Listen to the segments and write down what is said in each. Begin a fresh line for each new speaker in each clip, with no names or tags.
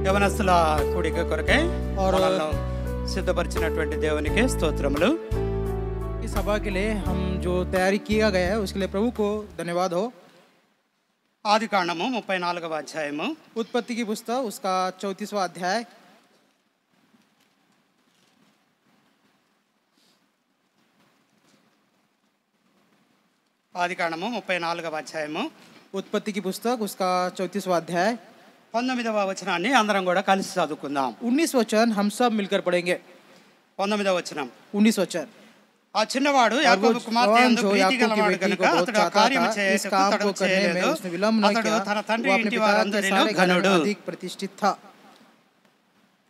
యవనస్తుల కూడిక కొరకై మనల్ని సిద్ధపరిచినటువంటి దేవునికి స్తోత్రములు।
इस सभा के लिए हम जो तैयारी किया गया है उसके लिए प्रभु को धन्यवाद हो।
ఆదికాండము 34వ అధ్యాయము
उत्पत्ति की पुस्तक उसका 34वां अध्याय।
ఆదికాండము 34వ అధ్యాయము
उत्पत्ति की पुस्तक उसका 34वां अध्याय
19వ వచనాన్ని అందరం కూడా కలిసి చదువుకుందాం।
19 वचन हम सब मिलकर पढ़ेंगे।
19వ వచనం
19 वचन।
ఆ చిన్నవాడు యాకోబు కుమార్తె యందు ప్రీతి గలవాడు గనుక అతడు ఆ కార్యము చేయక తడవు చేయలేదు। అతడు తన తండ్రి ఇంటి వారందరిలో ఘనుడు।
प्रतिष्ठित था।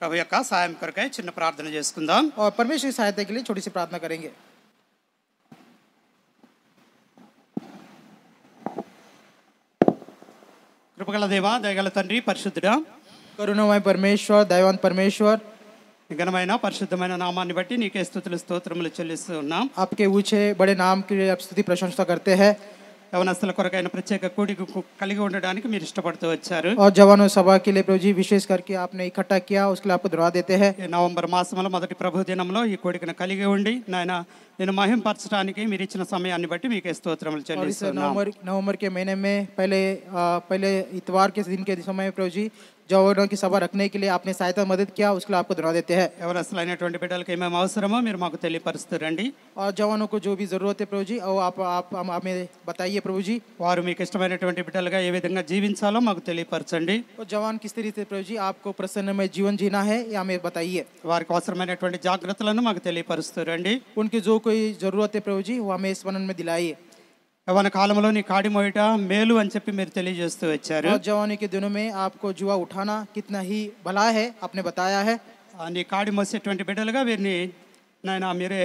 ప్రభు యొక్క సహాయం కొరకై చిన్న ప్రార్థన చేసుకుందాం।
और परमेश्वर की सहायता के लिए छोटी सी प्रार्थना करेंगे।
కృపగల దేవా, దయగల తండ్రి, పరిశుద్ధుడా,
కరుణామయ परमेश्वर, दयावान परमेश्वर,
ఘనమైన పరిశుద్ధమైన నామాన్ని బట్టి నీకే స్తుతులు స్తోత్రములు చెల్లిస్తూ ఉన్నాం।
आपके ऊंचे बड़े नाम की आप स्तुति प्रशंसा करते हैं।
యవనస్తుల కొరకైన ప్రత్యేక కూడిక కలిగి ఉండడానికి మీరు ఇష్టపడుతూ వచ్చారు।
और जवानों सभा के लिए प्रभु जी विशेष करके आपने इकट्ठा किया, उसके लिए आपको धन्यवाद देते हैं।
నవంబర్ మాసంలో మొదటి ప్రభు దినంలో ఈ కూడికను కలిగి ఉండి నాయన నేను మహింపరచడానికి మీరు ఇచ్చిన సమయాన్ని బట్టి మీకే స్తోత్రములు చెల్లిస్తున్నాం।
नवंबर के महीने में पहले इतवार के दिन के समय प्रभु जी जवानों की सभा रखने के लिए आपने सहायता मदद किया, उसके लिए आपको धन्यवाद देते हैं।
యవనస్తులైనటువంటి బిడ్డలకు ఏమేమి అవసరమో మీరు మాకు తెలియపరుస్తారండి।
और जवानों को जो भी जरूरत है प्रभु जी और आप हमें बताइए प्रभु जी।
వారు మీకు ఇష్టమైనటువంటి బిడ్డలుగా ఏ విధంగా జీవించాలో మాకు తెలియపరచండి।
और जवान किस तरीके से प्रभु जी आपको प्रसन्नमय जीवन जीना है ये हमें बताइए।
వారికి అవసరమైనటువంటి జాగ్రత్తలను మాకు తెలియపరుస్తారండి।
उनकी जो कोई जरूरत है प्रभु जी वो हमें स्मरण में दिलाइए।
యవన కాలంలో నీ కాడి మోయట మేలు అని చెప్పి మీరు తెలియజేస్తూ వచ్చారు।
और जवानी के दिनों में आपको जुआ उठाना कितना ही भला है आपने बताया है।
నీ కాడి మోసేటువంటి బిడ్డలుగా వీరిని నాయన మీరే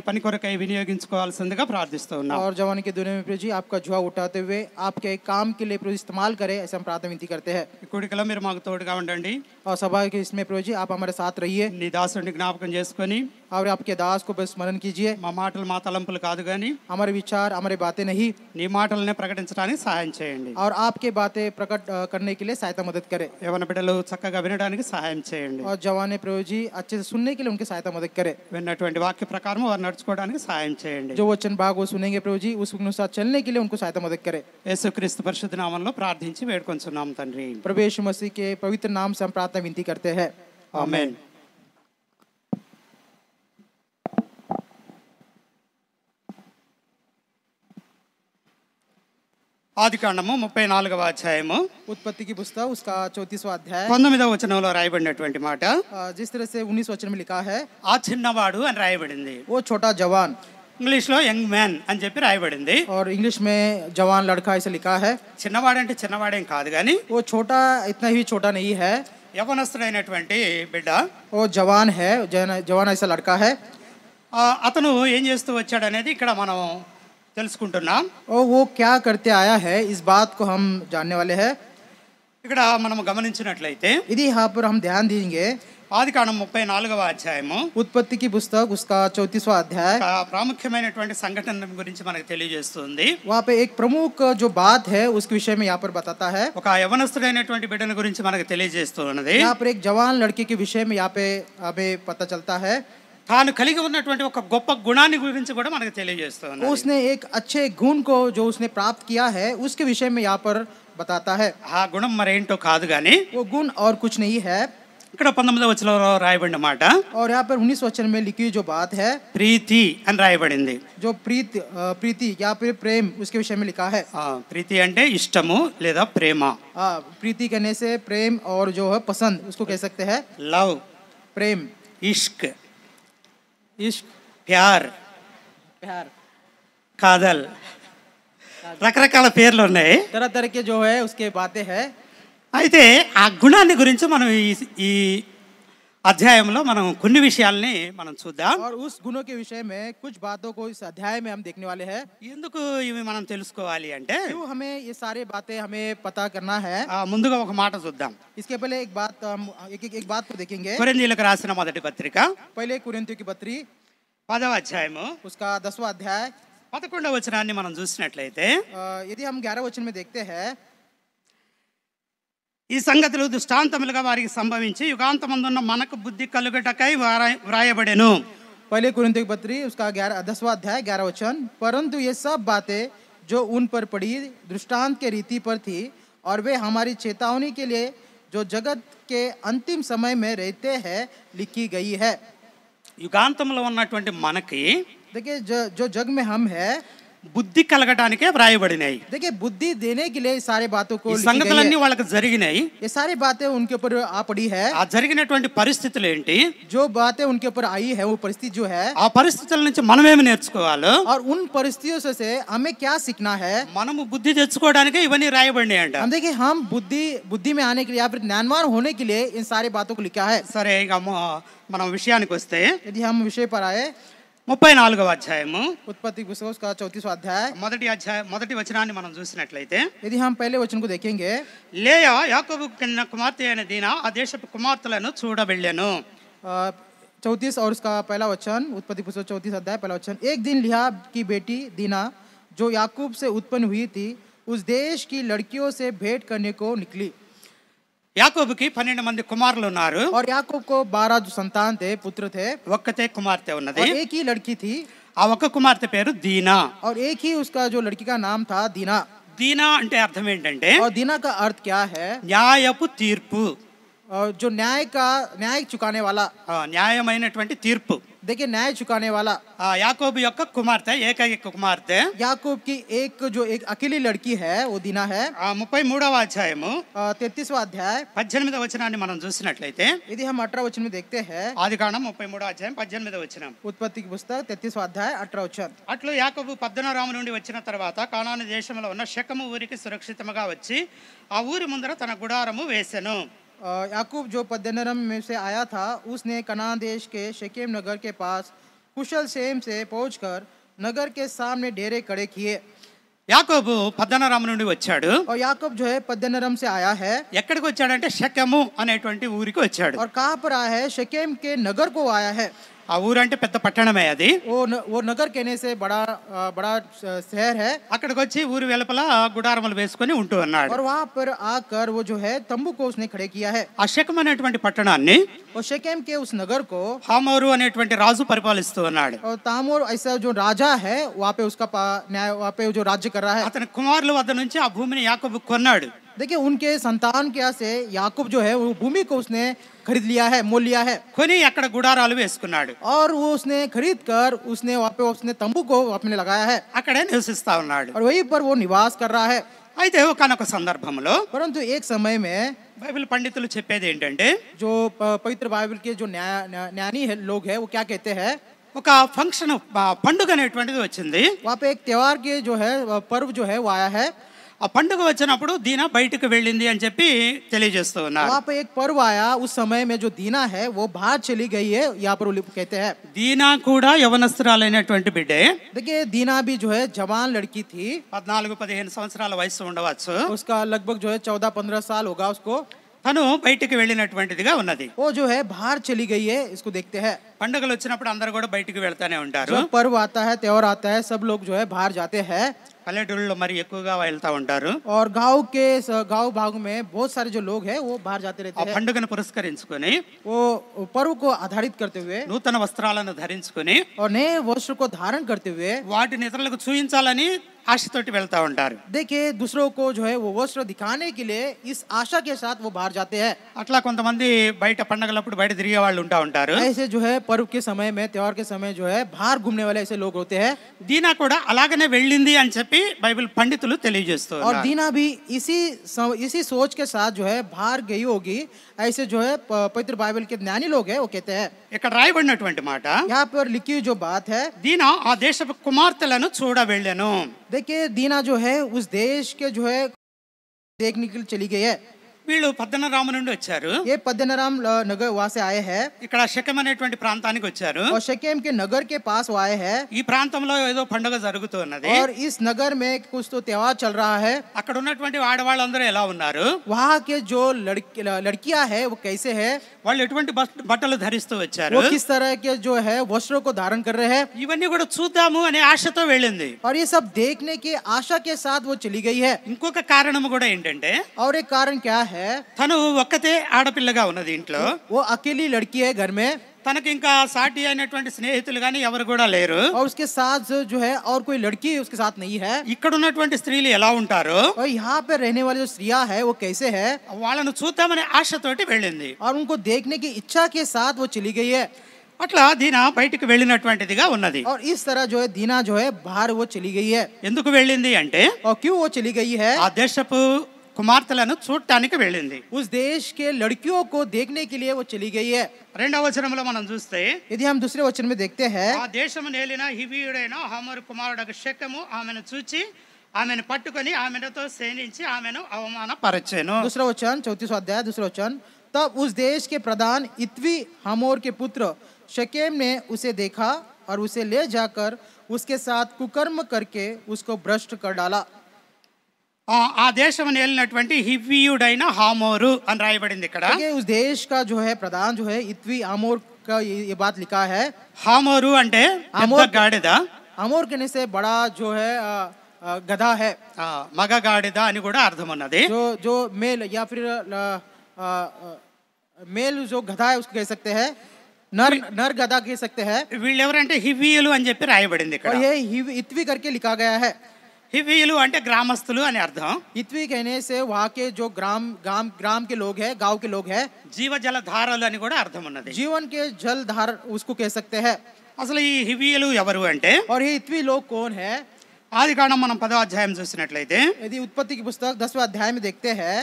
పని కొరకై వినియోగించుకోవాల్సిందిగా ప్రార్థిస్తూ ఉన్నాం।
और जवानी के दिनों में प्रभु जी आपका जुआ उठाते हुए आपके काम के लिए प्रभु इस्तेमाल करें, ऐसे हम प्रार्थना विनती करते हैं।
ఈ కూడికలో మీరు మాకు తోడుగా ఉండండి।
और सभा के इसमें प्रभु जी आप हमारे साथ रहिए।
నీ దాసుడిని జ్ఞాపకం చేసుకొని
और आपके दास को बस स्मरण कीजिए।
మా మాటలు మా తలంపులు కాదు కానీ
हमारे विचार हमारे बातें नहीं,
నీ మాటలనే ప్రకటించడానికి సహాయం చేయండి।
और आपके बातें प्रकट करने के लिए सहायता मदद करें।
యవన బిడ్డలు చక్కగా వినడానికి సహాయం చేయండి।
और जवान प्रभु जी अच्छे से सुनने के लिए उनकी सहायता मदद करें।
విన్నటువంటి వాక్య ప్రకారం వారు నడుచుకోవడానికి సహాయం చేయండి।
जो वचन भाग वो सुनेंगे प्रभु जी उस अनुसार चलने के लिए उनको सहायता मदद करें।
యేసుక్రీస్తు పరిశుద్ధ నామములో ప్రార్థించి వేడుకొంచున్నాం తండ్రి।
प्रभु यीशु मसीह के पवित्र नाम से हम प्रार्थना विनती करते हैं।
ఆమేన్। ఆదికాండము 34వ అధ్యాయము
उत्पत्ति की पुस्तक उसका 34वां अध्याय
19వ వచనంలో రాయబడినటువంటి మాట
जिस तरह से 19 वचन में लिखा है
ఆ చిన్నవాడు అని రాయబడింది।
वो छोटा जवान,
ఇంగ్లీష్ లో యంగ్ మ్యాన్ అని చెప్పి రాయబడింది।
और इंग्लिश में जवान लड़का ऐसे लिखा है।
చిన్నవాడంటే చిన్నవాడేం కాదు కానీ
वो छोटा इतना ही छोटा नहीं है,
యవనస్తుడైనటువంటి బిడ్డ
वो जवान है, जवान ऐसा लड़का है।
అతను ఏం చేస్తూ వచ్చాడు అనేది ఇక్కడ మనం తెలుసుకుంటున్నాం।
और वो क्या करते आया है इस बात को हम जानने वाले हैं।
ఇక్కడ మనం గమనించినట్లయితే
यदि यहाँ पर हम ध्यान देंगे
ఆదికాండం 34వ అధ్యాయము
उत्पत्ति की पुस्तक उसका 34वां अध्याय
ప్రాముఖ్యమైనటువంటి సంఘటన గురించి మనకు తెలియజేస్తుంది।
वहाँ पे एक प्रमुख जो बात है उसके विषय में यहाँ पर बताता है।
ఒక యవనస్తుడైనటువంటి బిడ్డల గురించి మనకు తెలియజేస్తూ ఉన్నది।
यहाँ पर एक जवान लड़के के विषय में यहाँ पे हमें पता चलता है।
తాను కలిగి ఉన్నటువంటి ఒక గొప్ప గుణాన్ని గురించి కూడా మనకు తెలియజేస్తుంది।
उसने एक अच्छे गुण को जो उसने प्राप्त किया है उसके विषय में यहाँ पर बताता है।
ఆ గుణం మరేంటో కాదు కానీ
वो गुण और कुछ नहीं है।
ఇక్కడ 19వ వచనంలో రాయబడిన మాట
और यहाँ पर 19 वचन में लिखी जो बात है
ప్రీతి అని రాయబడింది।
जो प्रीति यहाँ पे प्रेम उसके विषय में लिखा है।
ప్రీతి అంటే ఇష్టము లేదా ప్రేమ।
प्रीति कहने से प्रेम और जो है पसंद उसको कह सकते हैं।
లవ్,
प्रेम,
ఇష్క్, ప్యార్, కాదల్, రకరకాల పేర్లు ఉన్నాయి।
तरह तरह के जो है उसके बातें हैं।
అయితే ఆ గుణాన్ని గురించి మనం ఈ అధ్యాయంలో మనం కొన్ని విషయాల్ని మనం చూద్దాం।
और उस गुणों के विषय में कुछ बातों को इस अध्याय में हम देखने वाले हैं।
ఎందుకు ఇవి మనం తెలుసుకోవాలి అంటే
क्यों हमें ये सारी बातें हमें पता करना है।
ముందుగా ఒక మాట చూద్దాం।
इसके पहले एक बात हम एक बात को देखेंगे।
కొరింథీయులకు రాసిన మొదటి పత్రిక
पहले कुरिन्थियों की पत्री
10వ అధ్యాయము
उसका 10वां अध्याय
11వ వచనాన్ని మనం చూసినట్లయితే
यदि हम 11 वचन में देखते हैं
ఈ సంగతులు దృష్టాంతములుగా వారికి సంభవించి యుగాంతమందున్న మనకు బుద్ధి కలుగుటకై వ్రాయబడెను.
पहले कुरिन्थियों की पत्री उसका 10वां अध्याय 11 वचन, परंतु ये सब बातें जो उन पर पड़ी दृष्टांत के रीति पर थी और वे हमारी चेतावनी के लिए जो जगत के अंतिम समय में रहते हैं लिखी गई है.
యుగాంతంలో ఉన్నటువంటి మనకి
देखिए जो जग में हम है
బుద్ధి కలగటానికే వ్రాయబడినాయి.
देखिए बुद्धि देने के लिए सारे बातों को
ఈ సంగతులన్నీ వాళ్ళకి జరిగినాయి.
ये सारी बातें उनके ऊपर आ पड़ी है.
ఆ జరిగినటువంటి పరిస్థితులు ఏంటి,
जो बातें उनके ऊपर आई है वो परिस्थिति जो है,
ఆ పరిస్థితుల నుంచి మనం ఏమి నేర్చుకోవాలో,
और उन परिस्थितियों से हमें क्या सीखना है,
మనము బుద్ధి తెచ్చుకోవడానికే ఇవన్నీ రాయబడినాయి అంట.
हम देखिए हम बुद्धि में आने के लिए या फिर ज्ञानवान होने के लिए इन सारी बातों को लिखा है.
సరే ఇక మనం విషయానికి వస్తే
यदि हम विषय पर आए
34వ అధ్యాయము
उत्पत्ति पुस्तक उसका 34वां अध्याय
మొదటి వచనాన్ని మనం చూసినట్లయితే,
यदि हम पहले वचन को देखेंगे,
లేయా యాకోబు కన్న కుమార్తె అయిన దీనా ఆ దేశపు కుమార్తెలను చూడబెళ్ళెను.
34 और उसका पहला वचन, उत्पत्ति पुस्तक 34 अध्याय पहला वचन, एक दिन लिहा की बेटी दीना जो याकूब से उत्पन्न हुई थी उस देश की लड़कियों से भेंट करने को निकली.
యాకోబుకి 12 మంది కుమారులు ఉన్నారు.
और याकूब को 12 जो संतान थे, पुत्र थे.
ఒక్కతే కుమార్తె ఉన్నది.
और एक ही लड़की थी.
ఆ ఒక్క కుమార్తె పేరు దీనా.
और एक ही उसका जो लड़की का नाम था दीना.
దీనా అంటే అర్థం ఏంటంటే,
और दीना का अर्थ क्या है,
న్యాయపు తీర్పు,
जो न्याय चुकाने वाला,
న్యాయమైనటువంటి తీర్పు.
देखिए न्याय चुकाने वाला.
యాకోబు యొక్క కుమార్తె, ఏకైక కుమార్తె,
याकूब की एक अकेली लड़की है, वो दीना है.
33వ అధ్యాయము
33वां अध्याय
18వ వచనాన్ని మనం చూసినట్లయితే,
यदि हम 18 वचन में देखते हैं,
ఆదికాండం 33వ అధ్యాయం 18వ వచనం,
उत्पत्ति की पुस्तक 33वां अध्याय 18 वचन.
అట్లు యాకోబు పద్దనరాము నుండి వచ్చిన తర్వాత కానాను దేశంలో ఉన్న షెకెము ఊరికి సురక్షితంగా వచ్చి ఆ ఊరి ముందర తన గుడారము వేసెను.
याकूब जो पद्दनराम में से आया था, उसने कनान देश के शेकेम नगर के पास कुशल सेम से पहुंचकर नगर के सामने डेरे खड़े किए.
యాకోబు పద్దనరాము నుండి వచ్చాడు.
और याकूब जो है पद्दनराम से आया है.
ఎక్కడికి వచ్చాడంటే షెకెము అనేటువంటి ఊరికి వచ్చాడు.
और कहाँ पर आया है, शेकेम के नगर को आया है.
ఆ ఊరంటే పెద్ద పట్టణమే అది.
वो नगर कहने से बड़ा शहर है.
అక్కడికి వచ్చి ఊరి వెలుపల గుడారములు వేసుకొని ఉంటూ ఉన్నాడు.
और वहाँ पर आकर वो जो है तंबू को उसने खड़े किया है.
ఆ షెకెము అనేటువంటి పట్టణాన్ని,
और शेकेम के उस नगर को
హామోరు అనేటువంటి రాజు పరిపాలిస్తూ ఉన్నాడు.
और तामोर ऐसा जो राजा है वहाँ पे उसका न्याय, वहाँ पे जो राज्य कर रहा है.
అతని కుమారుల వద్ద నుంచి ఆ భూమిని యాకోబు కొన్నాడు.
देखिए उनके संतान क्या से याकूब जो है वो भूमि को उसने खरीद लिया है, मोल लिया है.
కొని అక్కడ గుడారాలు వేసుకున్నాడు.
और वो उसने खरीद कर उसने वहाँ पे उसने तंबू को अपने लगाया है.
అక్కడే నివసిస్తా ఉన్నాడు.
और वहीं पर वो निवास कर रहा है.
అయితే ఒకనొక సందర్భంలో,
परंतु एक समय में
బైబిల్ పండితులు చెప్పేది ఏంటంటే,
जो पवित्र बाइबल के जो न्यानी लोग है वो क्या कहते हैं,
ఒక ఫంక్షన్ పండుగ అనేటువంటిది వచ్చింది.
वहाँ पे एक त्योहार के जो है पर्व जो है वो आया है.
ఆ పండుగ వచ్చినప్పుడు దీనా బయటకు వెళ్ళింది అని చెప్పి తెలియజేస్తూ ఉన్నారు.
वहाँ पे एक पर्व आया, उस समय में जो दीना है वो बाहर चली गई है, यहाँ पर कहते हैं.
దీనా కూడా యవనస్తురాలైనటువంటి బిడ్డే.
देखिए दीना भी जो है जवान लड़की थी.
14-15 సంవత్సరాల వయసు ఉండవచ్చు.
उसका लगभग जो है 14-15 साल होगा उसको.
తను బయటికి వెళ్ళినటువంటిదిగా ఉన్నది.
वो जो है बाहर चली गई है, इसको देखते हैं.
పండుగలు వచ్చినప్పుడు అందరూ కూడా బయటికి వెళ్తానే ఉంటారు.
जब पर्व आता है, त्योहार आता है, सब लोग जो है बाहर जाते हैं.
పల్లెటూళ్ళలో మరి ఎక్కువగా వెళ్తా ఉంటారు.
और गांव भाग में बहुत सारे जो लोग हैं वो बाहर जाते रहते हैं.
పండుగను పురస్కరించుకొని,
वो पर्व को आधारित करते हुए
నూతన వస్త్రాలను ధరించుకొని
और नए वस्त्र को धारण करते हुए
వాటిని ఇతరులకు చూపించాలని ఆశతోటి వెళ్తా ఉంటారు.
देखिए दूसरों को जो है वो वस्त्र दिखाने के लिए इस आशा के साथ वो बाहर जाते हैं.
అట్లా కొంతమంది బయట పండుగలప్పుడు బయట తిరిగే వాళ్ళు ఉంటా ఉంటారు.
ऐसे जो है पर्व के समय में, त्योहार के समय जो है बाहर घूमने वाले ऐसे लोग होते हैं.
దీనా కూడా అలాగనే వెళ్ళింది అని చెప్పి బైబిల్ పండితులు తెలియజేస్తారు.
और दीना भी इसी सोच के साथ जो है बाहर गई होगी, ऐसे जो है पवित्र बाइबल के ज्ञानी लोग हैं वो कहते हैं.
ఇక్కడ రాయబడినటువంటి మాట,
यहाँ पर लिखी हुई जो बात है,
దీనా ఆ దేశపు కుమార్తెలను చూడవెళ్ళెను.
देखिए दीना जो है उस देश के जो है देखने के लिए चली गई है.
వీళ్ళు పద్దనరాము నుండి వచ్చారు.
ये पद्दनराम नगर वहाँ से आए हैं.
ఇక్కడ షెకెం అనేటువంటి ప్రాంతానికి వచ్చారు.
और शेकेम के नगर के पास वो आए हैं.
ఈ ప్రాంతంలో ఏదో పండుగ జరుగుతున్నది.
और इस नगर में कुछ तो त्योहार चल रहा है.
అక్కడ ఉన్నటువంటి ఆడవాళ్ళందరూ ఎలా ఉన్నారు,
वहाँ के जो लड़कियां है वो कैसे है,
వాళ్ళు ఎటువంటి బట్టలు ధరిస్తూ వచ్చారు,
वो किस तरह के जो है वस्त्रों को धारण कर रहे हैं,
ఇవన్నీ కూడా చూద్దాము అనే ఆశతో వెళ్ళింది.
और ये सब देखने की आशा के साथ वो चली गई है.
ఇంకొక కారణం కూడా ఏంటంటే,
और एक कारण क्या है, है,
తను ఒక్కతే ఆడపిల్లగా ఉన్నది ఇంట్లో,
वो अकेली लड़की है घर में,
తనకి ఇంకా సాటి అయినటువంటి స్నేహితులు గాని ఎవరు కూడా లేరు.
और उसके साथ जो है और कोई लड़की उसके साथ नहीं है.
ఇక్కడ ఉన్నటువంటి స్త్రీలు ఎలా ఉంటారు,
और यहाँ पे रहने वाली जो स्त्रियां है वो कैसे है,
వాళ్ళను చూద్దామనే ఆశతోటి వెళ్ళింది.
और उनको देखने की इच्छा के साथ वो चली गई है.
అట్లా దీన బయటికి వెళ్ళినటువంటిదిగా ఉన్నది.
और इस तरह जो है दीना जो है बाहर वो चली गई है.
ఎందుకు వెళ్ళింది అంటే,
और क्यों वो चली गई है,
ఆ దేశపు కుమార్తెలను చూడటానికి వెళ్ళింది.
उस देश के लड़कियों को देखने के लिए वो चली गई है.
రెండవ వచనంలో మనం చూస్తే,
यदि हम दूसरे वचन में देखते हैं,
ఆ దేశము నేలిన హివ్వీయుడైన హమోరు కుమారుడకు షెకెము ఆమెను చూచి ఆమెను పట్టుకొని ఆమెతో సేనించి ఆమెను అవమానపరచెను.
दूसरा वचन 34वां अध्याय दूसरा वचन, तब उस देश के प्रधान इत्वी हमोर के पुत्र शकेम ने उसे देखा और उसे ले जाकर उसके साथ कुकर्म करके उसको भ्रष्ट कर डाला.
ఆ దేశము నేలినటువంటి హివ్వీయుడైన హామోరు అని రాయబడింది ఇక్కడ.
उस देश का जो है प्रधान जो है इत्वी हमोर का ये बात लिखा है.
హామోరు అంటే పెద్ద గాడిద,
हमोर कहने से बड़ा जो है गधा है,
మగ గాడిద అని కూడా అర్థం ఉన్నది.
जो मेल या फिर मेल जो गधा है उसको कह सकते हैं, नर गधा कह सकते हैं.
వీళ్ళు ఎవరంటే హివ్వీయులు అని చెప్పి రాయబడింది ఇక్కడ.
और ये इत्वी करके लिखा गया है.
హివ్వీయులు అంటే గ్రామస్తులు అని అర్థం.
इत्वी कहने से वहाँ के जो ग्राम के लोग हैं, गांव के लोग हैं.
జీవ జల ధారలు అని కూడా అర్థం ఉన్నది.
जीवन के जल धार उसको कह सकते हैं.
అసలు ఈ హివ్వీయులు ఎవరు అంటే,
और ये इत्वी लोग कौन है,
ఆదికాండం మనం 10వ అధ్యాయం చూసినట్లయితే,
यदि उत्पत्ति की पुस्तक 10वां अध्याय में देखते हैं,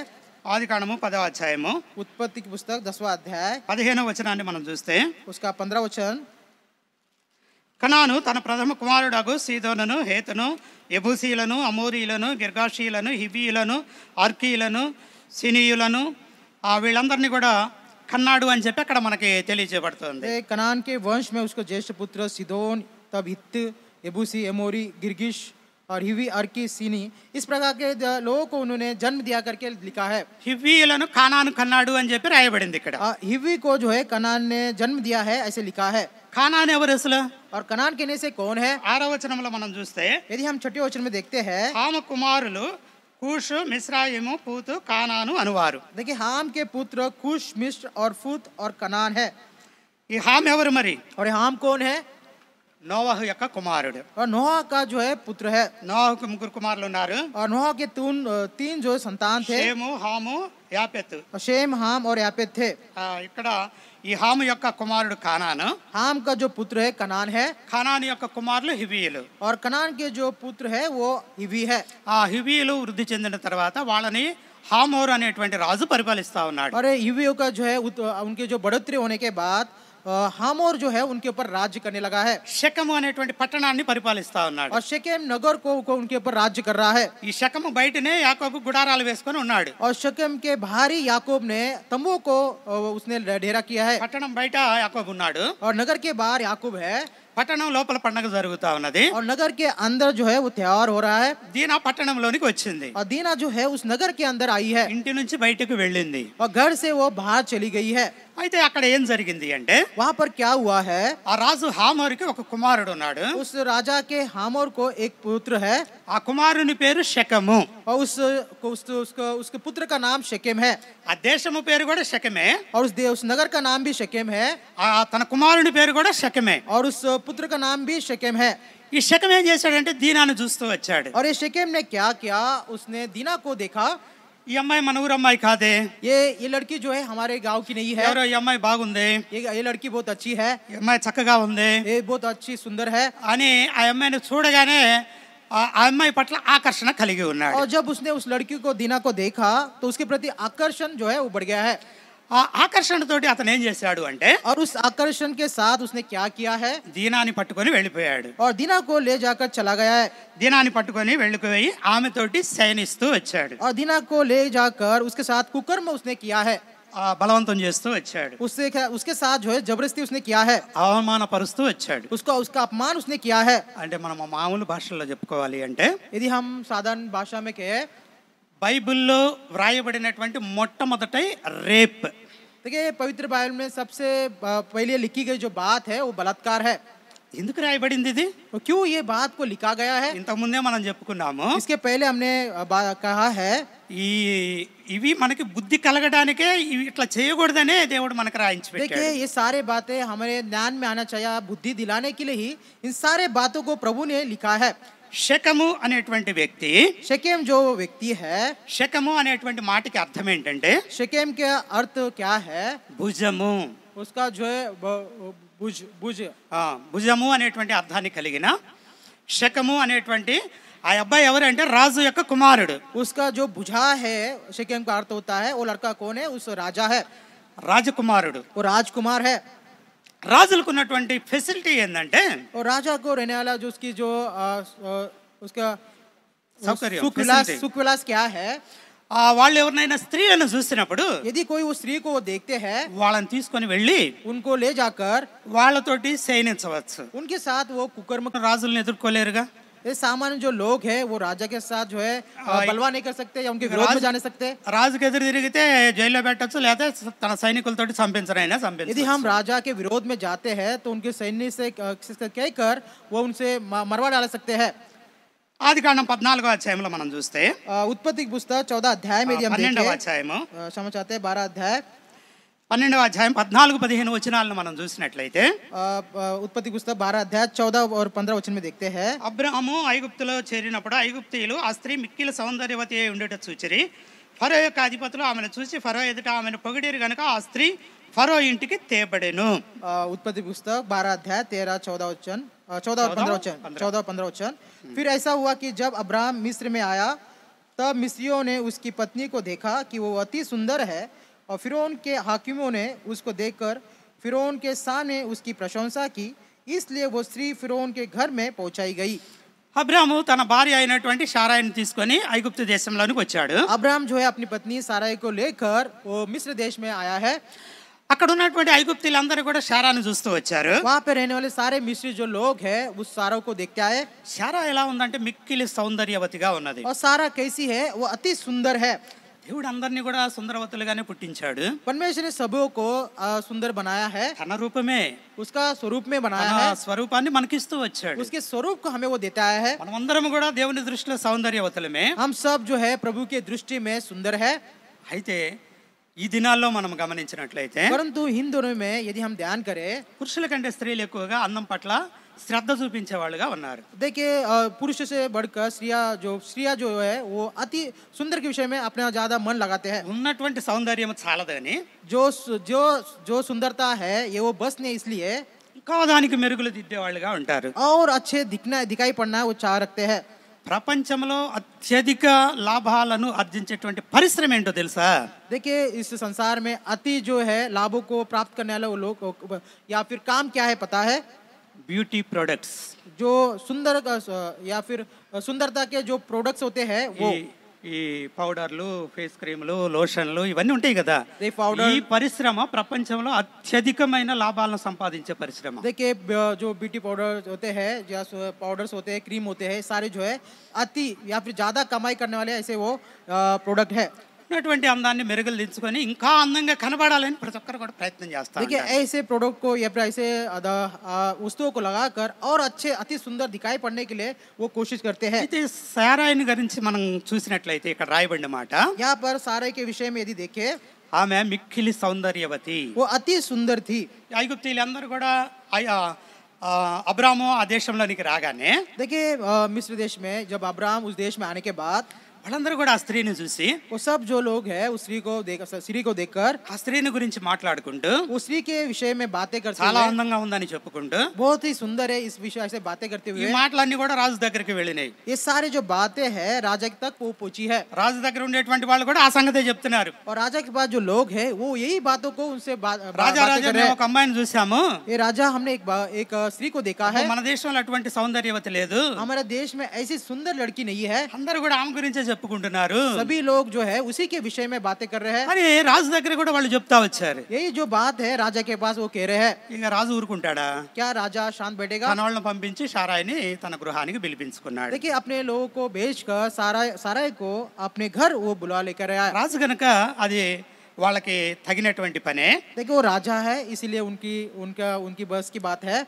ఆదికాండము 10వ అధ్యాయము
उत्पत्ति की पुस्तक 10वां अध्याय
15వ వచనాన్ని మనం చూస్తే,
उसका 15 वचन,
కనాను తన ప్రథమ కుమారుడగు సీదోనును హేతును యెబూసీయులను అమోరీయులను గిర్గాషీయులను హివ్వీయులను అర్కీయులను సినీయులను వీళ్ళందరినీ కూడా కన్నాడు అని చెప్పి అక్కడ మనకి తెలియజేయబడుతుంది.
कनान के वंश में उसको ज्येष्ठ पुत्र सिदोन, तब हित्त, यबूसी, एमोरी, गिर्गिश और हिवी, अर्की, सीनी, इस प्रकार के लोगों को उन्होंने जन्म दिया करके लिखा है.
హివ్వీయులను కానాను కన్నాడు అని చెప్పి రాయబడింది ఇక్కడ.
हिवी को जो है कनान ने जन्म दिया है ऐसे लिखा है.
కానాను ఎవరు అసలు,
और कनान कहने से कौन है,
6వ వచనంలో మనం చూస్తే,
यदि हम 6वें वचन में देखते हैं,
హామ కుమారులు కూషు మిస్రాయిము పూతు కానాను అనువారు.
देखिए हाम के पुत्र कुश, मिस्र और फूत और कनान है.
ఈ హామ్ ఎవరు మరి,
और हाम कौन है,
నోవహు యొక్క కుమారుడు.
और नोहा का जो है पुत्र है.
నోవహుకు ముగ్గురు కుమారులు ఉన్నారు.
और नोहा के तीन जो संतान थे,
షేము హాము యాపెతు.
शेम, हाम और यापेत थे.
ఇక్కడ ఈ హాము యొక్క కుమారుడు కానాను,
हाम का जो पुत्र है कनान है,
కానాను యొక్క కుమారులు హివ్వీయులు.
और कनान के जो पुत्र है वो हिवी है.
ఆ హివ్వీయులు వృద్ధి చెందిన తర్వాత వాళ్ళని హామోరు అనేటువంటి రాజు పరిపాలిస్తా ఉన్నాడు.
और हिवियों का जो है उनके जो बढ़ोतरी होने के बाद हामोर जो है उनके ऊपर राज्य करने लगा है.
షెకెము అనేటువంటి పట్టణాన్ని పరిపాలిస్తా ఉన్నాడు.
और शेकेम नगर को उनके ऊपर राज्य कर रहा है.
ఈ షెకెము బయటనే యాకోబు గుడారాలు వేసుకొని ఉన్నాడు.
और शेकेम के बाहरी याकूब ने तंबू को उसने डेरा किया है.
పట్టణం బయట యాకోబు ఉన్నాడు.
और नगर के बाहर याकूब है.
పట్టణం లోపల పండగ జరుగుతా ఉన్నది.
और नगर के अंदर जो है वो त्योहार हो रहा है.
దీనా పట్టణంలోనికి వచ్చింది.
और दीना जो है उस नगर के अंदर आई है.
ఇంటి నుంచి బయటకు వెళ్ళింది.
और घर से वो बाहर चली गई है.
అయితే అక్కడ ఏం జరిగింది అంటే,
वहाँ पर क्या हुआ है,
ఆ రాజు హామోరుకి ఒక కుమారుడు ఉన్నాడు.
उस राजा के हामोर को एक पुत्र है.
ఆ కుమారుని పేరు షెకెము.
और उसके पुत्र का नाम शेकेम है.
ఆ దేశము పేరు కూడా షెకెమే.
और उस नगर का नाम भी शेकेम है.
తన కుమారుని పేరు కూడా షెకెమే.
और उस पुत्र का नाम भी शेकेम है.
ఈ షెకెం ఏం చేశాడంటే దీనాను చూస్తూ వచ్చాడు.
और ये शेकेम ने क्या किया, उसने दीना को देखा.
ఈ అమ్మాయి మన ఊరు అమ్మాయి కాదే,
ये लड़की जो है हमारे गांव की नहीं है.
ఎవరో ఈ అమ్మాయి బాగుంది,
ये लड़की बहुत अच्छी है,
ఈ అమ్మాయి చక్కగా ఉంది
ये बहुत अच्छी सुंदर है.
అని ఆ అమ్మాయిని చూడగానే ఆ అమ్మాయి పట్ల ఆకర్షణ కలిగి ఉన్నాడు.
और जब उसने उस लड़की को दीना को देखा तो उसके प्रति आकर्षण जो है वो बढ़ गया है.
ఆ ఆకర్షణతోటి అతను ఏం చేశాడు అంటే,
और उस आकर्षण के साथ उसने क्या किया है,
దీనాన్ని పట్టుకొని వెళ్ళిపోయాడు.
और दीना को ले जाकर चला गया है.
దీనాన్ని పట్టుకొని వెళ్ళిపోయి ఆమెతోటి శయనిస్తూ వచ్చాడు.
और दीना को ले जाकर उसके साथ कुकर्म उसने किया है.
బలవంతం చేస్తూ వచ్చాడు.
उसके साथ जो है जबरदस्ती उसने किया है.
అవమానపరుస్తూ వచ్చాడు.
उसका अपमान उसने किया है.
అంటే మనం మామూలు భాషలో చెప్పుకోవాలి అంటే,
यदि हम साधारण भाषा में कहें,
బైబిల్లో వ్రాయబడినటువంటి మొట్టమొదటి రేప్.
देखिए पवित्र बाइबल में सबसे पहले लिखी गई जो बात है वो बलात्कार है.
ఎందుకు రాయబడింది ఇది?
तो क्यों ये बात को लिखा गया है?
ఇంతకు ముందే మనం చెప్పుకున్నాము,
इसके पहले हमने कहा है
ఇవి మనకి బుద్ధి కలగడానికే ఇట్లా చేయకూడదనే దేవుడు మనకు రాయించి పెట్టాడు.
देखिए ये सारे बातें हमारे ज्ञान में आना चाहिए, बुद्धि दिलाने के लिए ही इन सारे बातों को प्रभु ने लिखा है.
శకము అనేటువంటి వ్యక్తి,
शकेम जो व्यक्ति है,
శకము అనేటువంటి మాటకి అర్థం ఏంటంటే
शकेम के अर्थ क्या है?
భుజము.
उसका जो है भुज भुज
భుజము అనేటువంటి అర్థాన్ని కలిగిన శకము అనేటువంటి ఆ అబ్బాయి ఎవరంటే రాజు యొక్క కుమారుడు.
उसका जो भुजा है शकेम का अर्थ होता है वो लड़का कौन है? उस राजा है,
రాజకుమారుడు.
वो राजकुमार है.
రాజులకు ఉన్నటువంటి ఫెసిలిటీ ఏంటంటే
और राजा को रहने वाला जो उसकी जो उसका
సౌకర్యం,
सुख विलास क्या है?
వాళ్ళు ఎవరినైనా స్త్రీలను చూసినప్పుడు
यदि कोई उस स्त्री को वो देखते हैं,
వాళ్ళని తీసుకొని వెళ్ళి
उनको ले जाकर
వాళ్ళతోటి శయనించవచ్చు.
उनके साथ वो कुकर्म.
రాజులను ఎదుర్కోలేరుగా.
ये सामान्य जो लोग हैं वो राजा के साथ जो है बलवा नहीं कर सकते या उनके विरोध में जा नहीं सकते.
రాజుకి ఎదురు తిరిగితే జైల్లో పెట్టచ్చు, లేదా తన సైనికులతోటి చంపించరైనా చంపించు.
यदि हम राजा के विरोध में जाते हैं तो उनके सैन्य से कहकर वो उनसे मरवा डाल सकते हैं.
ఆదికాండం 14వ అధ్యాయంలో మనం చూస్తే,
उत्पत्ति पुस्तक 14 अध्याय में यदि हम
12వ
देखें,
అధ్యాయము
क्षमा चाहते हैं 12 अध्याय
12వ అధ్యాయం 14-15 వచనాలను మనం చూసినట్లయితే,
उत्पत्ति पुस्तक 12 अध्याय 14 और 15 वचन में देखते हैं.
అబ్రాహాము ఐగుప్తులో చేరినప్పుడు ఐగుప్తీయులు ఆ స్త్రీ మిక్కిలి సౌందర్యవతి అయి ఉండేట చూచిరి. ఫరో యొక్క అధిపతులు ఆమెను చూసి ఫరో ఎదుట ఆమెను పొగిడిరు గనుక ఆ స్త్రీ ఫరో ఇంటికి తేబడెను.
उत्पत्ति पुस्तक 12 अध्याय 13-14 वचन 14 और 15 वचन 14 और 15 वचन. फिर ऐसा हुआ कि जब अब्राहम मिस्र में आया तब मिस्रियों ने उसकी पत्नी को देखा कि वो अति सुंदर है, और फिरौन के हाकिमों ने उसको देखकर फिरौन के सामने उसकी प्रशंसा की, इसलिए वो स्त्री फिरौन के घर में पहुंचाई गई.
అబ్రాహాము తన భార్య అయినటువంటి శారాయిని తీసుకొని ఐగుప్తు దేశంలోనికి వచ్చాడు.
अब्राहम जो है अपनी पत्नी साराई को लेकर वो मिस्र देश में आया है.
అక్కడ ఉన్నటువంటి ఐగుప్తీయులందరూ కూడా శారాను చూస్తూ వచ్చారు.
वहाँ पे रहने वाले सारे मिस्री जो लोग हैं उस सारा को देखते आए.
శారా ఎలా ఉందంటే మిక్కిలి సౌందర్యవతిగా ఉన్నది.
और सारा कैसी है? वो अति सुंदर है.
దేవుడు అందరినీ కూడా సుందరవతులుగానే పుట్టించాడు.
परमेश्वर ने सबों को सुंदर बनाया है,
తన రూపమే,
उसका स्वरूप में बनाया
తన
है,
స్వరూపాన్ని మనకిస్తూ వచ్చాడు.
उसके स्वरूप को हमें वो देता है.
మనమందరం కూడా దేవుని దృష్టిలో సౌందర్యవతులమే.
हम सब जो है प्रभु की दृष्टि में सुंदर है.
అయితే ఈ దినాల్లో మనం గమనించినట్లయితే,
परंतु इन दिनों में यदि हम ध्यान करें,
పురుషుల కంటే స్త్రీలు ఎక్కువగా అందం పట్ల శ్రద్ధ చూపించే వాళ్ళుగా ఉన్నారు.
देखिए पुरुष से बढ़कर स्त्रियां जो है वो अति सुंदर के विषय में अपना ज्यादा मन लगाते हैं.
ఉన్నటువంటి సౌందర్యం చాలదని
जो जो जो सुंदरता है ये वो बस नहीं, इसलिए
ఇంకా దానికి మెరుగులు దిద్దే వాళ్ళుగా ఉంటారు.
और अच्छे दिखाई पड़ना वो चाह रखते हैं.
ప్రపంచంలో అత్యధిక లాభాలను ఆర్జించేటువంటి పరిశ్రమ ఏంటో తెలుసా?
देखिए इस संसार में अति जो है लाभों को प्राप्त करने वाले वो लोग या फिर काम क्या है पता है?
Beauty products.
जो सुंदर या फिर सुंदरता के जो प्रोडक्ट्स होते हैं वो
ఈ పౌడర్లు, ఫేస్ క్రీములు, లోషన్లు ఇవన్నీ ఉంటాయి కదా. ఈ పరిశ్రమ ప్రపంచంలో అత్యధికమైన లాభాలను సంపాదించే పరిశ్రమ.
देखिए जो ब्यूटी पाउडर होते हैं या पाउडर्स होते हैं, क्रीम होते हैं, सारे जो है अति या फिर ज्यादा कमाई करने वाले ऐसे वो प्रोडक्ट है.
ఉన్నటువంటి అందాన్ని మెరుగులు దించుకొని ఇంకా అందంగా కనబడాలని ప్రతి ఒక్కరు కూడా ప్రయత్నం చేస్తారు.
देखिए ऐसे प्रोडक्ट को या फिर ऐसे वस्तुओं को लगाकर और अच्छे अति सुंदर दिखाई पड़ने के लिए वो कोशिश करते हैं.
అయితే శారాయిని గురించి మనం చూసినట్లయితే ఇక్కడ రాయబడిన మాట,
यहाँ पर सारे के विषय में यदि देखें,
ఆమె మిక్కిలి సౌందర్యవతి.
वो अति सुंदर थी.
ఐగుప్తీయులందరూ కూడా అబ్రాము ఆ దేశంలోనికి రాగానే,
देखिए मिस्र देश में जब अब्राहम उस देश में आने के बाद
వాళ్ళందరూ కూడా ఆ స్త్రీని చూసి,
वो सब जो लोग हैं उस स्त्री को देखकर
ఆ స్త్రీని గురించి మాట్లాడుకుంటూ,
उस स्त्री के विषय में बातें करते
చాలా
हुए,
అందంగా ఉందని చెప్పుకుంటూ,
बहुत ही सुंदर है इस विषय से बातें करते
ఈ
हुए,
మాటలన్నీ కూడా రాజు దగ్గరికి వెళ్ళినాయి.
ये सारे जो बातें हैं राजा तक वो पहुंची है.
రాజు దగ్గర ఉండేటువంటి వాళ్ళు కూడా ఆ సంగతే చెప్తున్నారు.
और राजा के पास जो लोग हैं वो यही बातों को उनसे
రాజా మేము ఒక అమ్మాయిని చూసాము,
ये राजा हमने एक स्त्री को देखा है,
మన దేశంలో అటువంటి సౌందర్యవతి లేదు,
हमारे देश में ऐसी सुंदर लड़की नहीं है.
అందరూ కూడా ఆమె గురించే చెప్పుకుంటున్నారు.
सभी लोग जो है उसी के विषय में बातें कर रहे हैं.
అరే రాజు దగ్గర కూడా వాళ్ళు చెప్తా వచ్చారు.
यही जो बात है राजा के पास वो कह रहे हैं.
ఇక రాజు ఊరుకుంటాడా?
क्या राजा शांत बैठेगा?
తన వాళ్ళని పంపించి శారాయిని తన గృహానికి పిలిపించుకున్నాడు.
देखिए अपने लोगों को भेजकर साराई को अपने घर वो बुला लेकर आया.
రాజు గనక అది వాళ్ళకి తగినటువంటి పనే.
देखिए वो राजा है इसीलिए उनकी बस की बात है.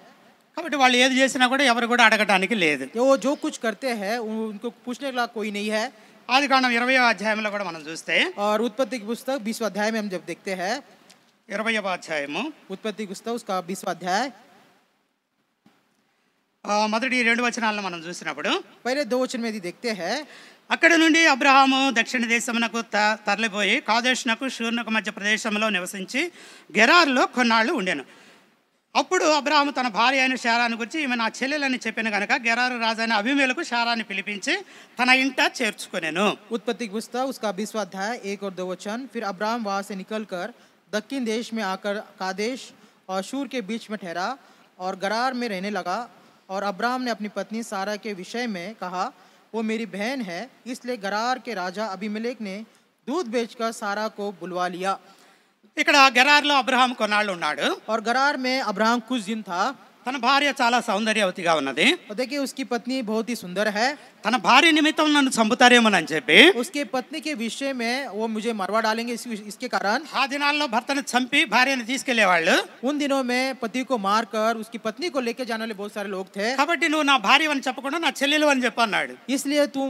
కాబట్టి వాళ్ళు ఏది చేసినా కూడా ఎవరు కూడా అడగడానికి లేదు.
वो जो कुछ करते हैं उनको पूछने के लिए कोई नहीं है.
ఆదికాండం 20వ అధ్యాయంలో కూడా మనం చూస్తే,
और उत्पत्ति की पुस्तक 20वां अध्याय में हम जब देखते हैं,
20వ అధ్యాయము
उत्पत्ति की पुस्तक उसका 20वां अध्याय
మొదటి 2 వచనాలను మనం చూసినప్పుడు,
पहले 2 वचन में यदि देखते हैं,
అక్కడ నుండి అబ్రహాము దక్షిణ దేశమునకు తరలిపోయి కాదేషునకు షూరునకు మధ్య ప్రదేశంలో నివసించి గెరారులో కొన్నాళ్ళు ఉండెను. అప్పుడు అబ్రహాము తన భార్య అయిన శారాను గురించి, ఈమె నా చెల్లెలని చెప్పిన కనుక గెరారు రాజైన అబీమెలెకు శారాన్ని పిలిపించి తన ఇంట చేర్చుకొనెను.
उत्पत्ति की पुस्तक उसका 20वां अध्याय 1 और 2 वचन. फिर अब्राहम वहां से निकलकर दक्षिण देश में आकर कादेश और शूर के बीच में ठहरा और गरार में रहने लगा. और अब्राहम ने अपनी पत्नी सारा के विषय में कहा, वो मेरी बहन है. इसलिए गरार के राजा अबीमेलेक ने दूध बेचकर सारा को बुलवा लिया.
ఇక్కడ గెరారులో అబ్రహాం కొన్నాళ్ళు ఉన్నాడు.
और गरार में अब्राहम कुछ दिन था.
తన భార్య చాలా సౌందర్యవతిగా ఉన్నది.
और देखिए उसकी पत्नी बहुत ही सुंदर है.
తన భార్య నిమిత్తం నన్ను చంపుతారేమోనని చెప్పి,
उसके पत्नी के विषय में वो मुझे मरवा डालेंगे इसके कारण,
ఆ దినాల్లో భర్తను చంపి భార్యను తీసుకెళ్లేవాళ్ళు.
उन दिनों में पति को मारकर उसकी पत्नी को लेके जाने वाले बहुत सारे लोग थे.
కాబట్టి నువ్వు నా భార్య అని చెప్పకుండా నా చెల్లెలు అని చెప్పన్నాడు.
इसलिए तू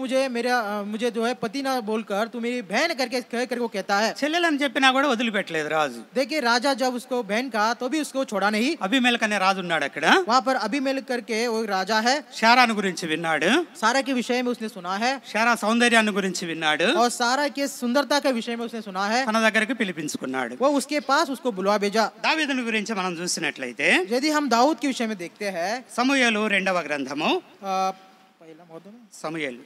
मुझे जो है पति ना बोलकर तू मेरी बहन करके वो कहता है.
చెల్లెలు అని చెప్పినా కూడా వదిలిపెట్టలేదు రాజు.
देखिए राजा जब उसको बहन कहा तो भी उसको छोड़ा नहीं.
అబీమెలెకు అనే రాజు ఉన్నాడు అక్కడ.
वहाँ पर अबीमेलेक करके वो राजा है.
శారాను గురించి విన్నాడు.
सारा के विषय में उसने सुना है.
శారా సౌందర్యాన్ని గురించి విన్నాడు.
और सारा के सुंदरता के विषय में उसने सुना है.
తన దగ్గరికి పిలిపించుకున్నాడు.
वो उसके पास उसको बुलवा भेजा.
దావీదుని గురించి మనం చూసినట్లయితే,
यदि हम दाऊद के विषय में देखते हैं,
సమూయేలు 2వ గ్రంథము,
पहला महोदय
సమూయేలు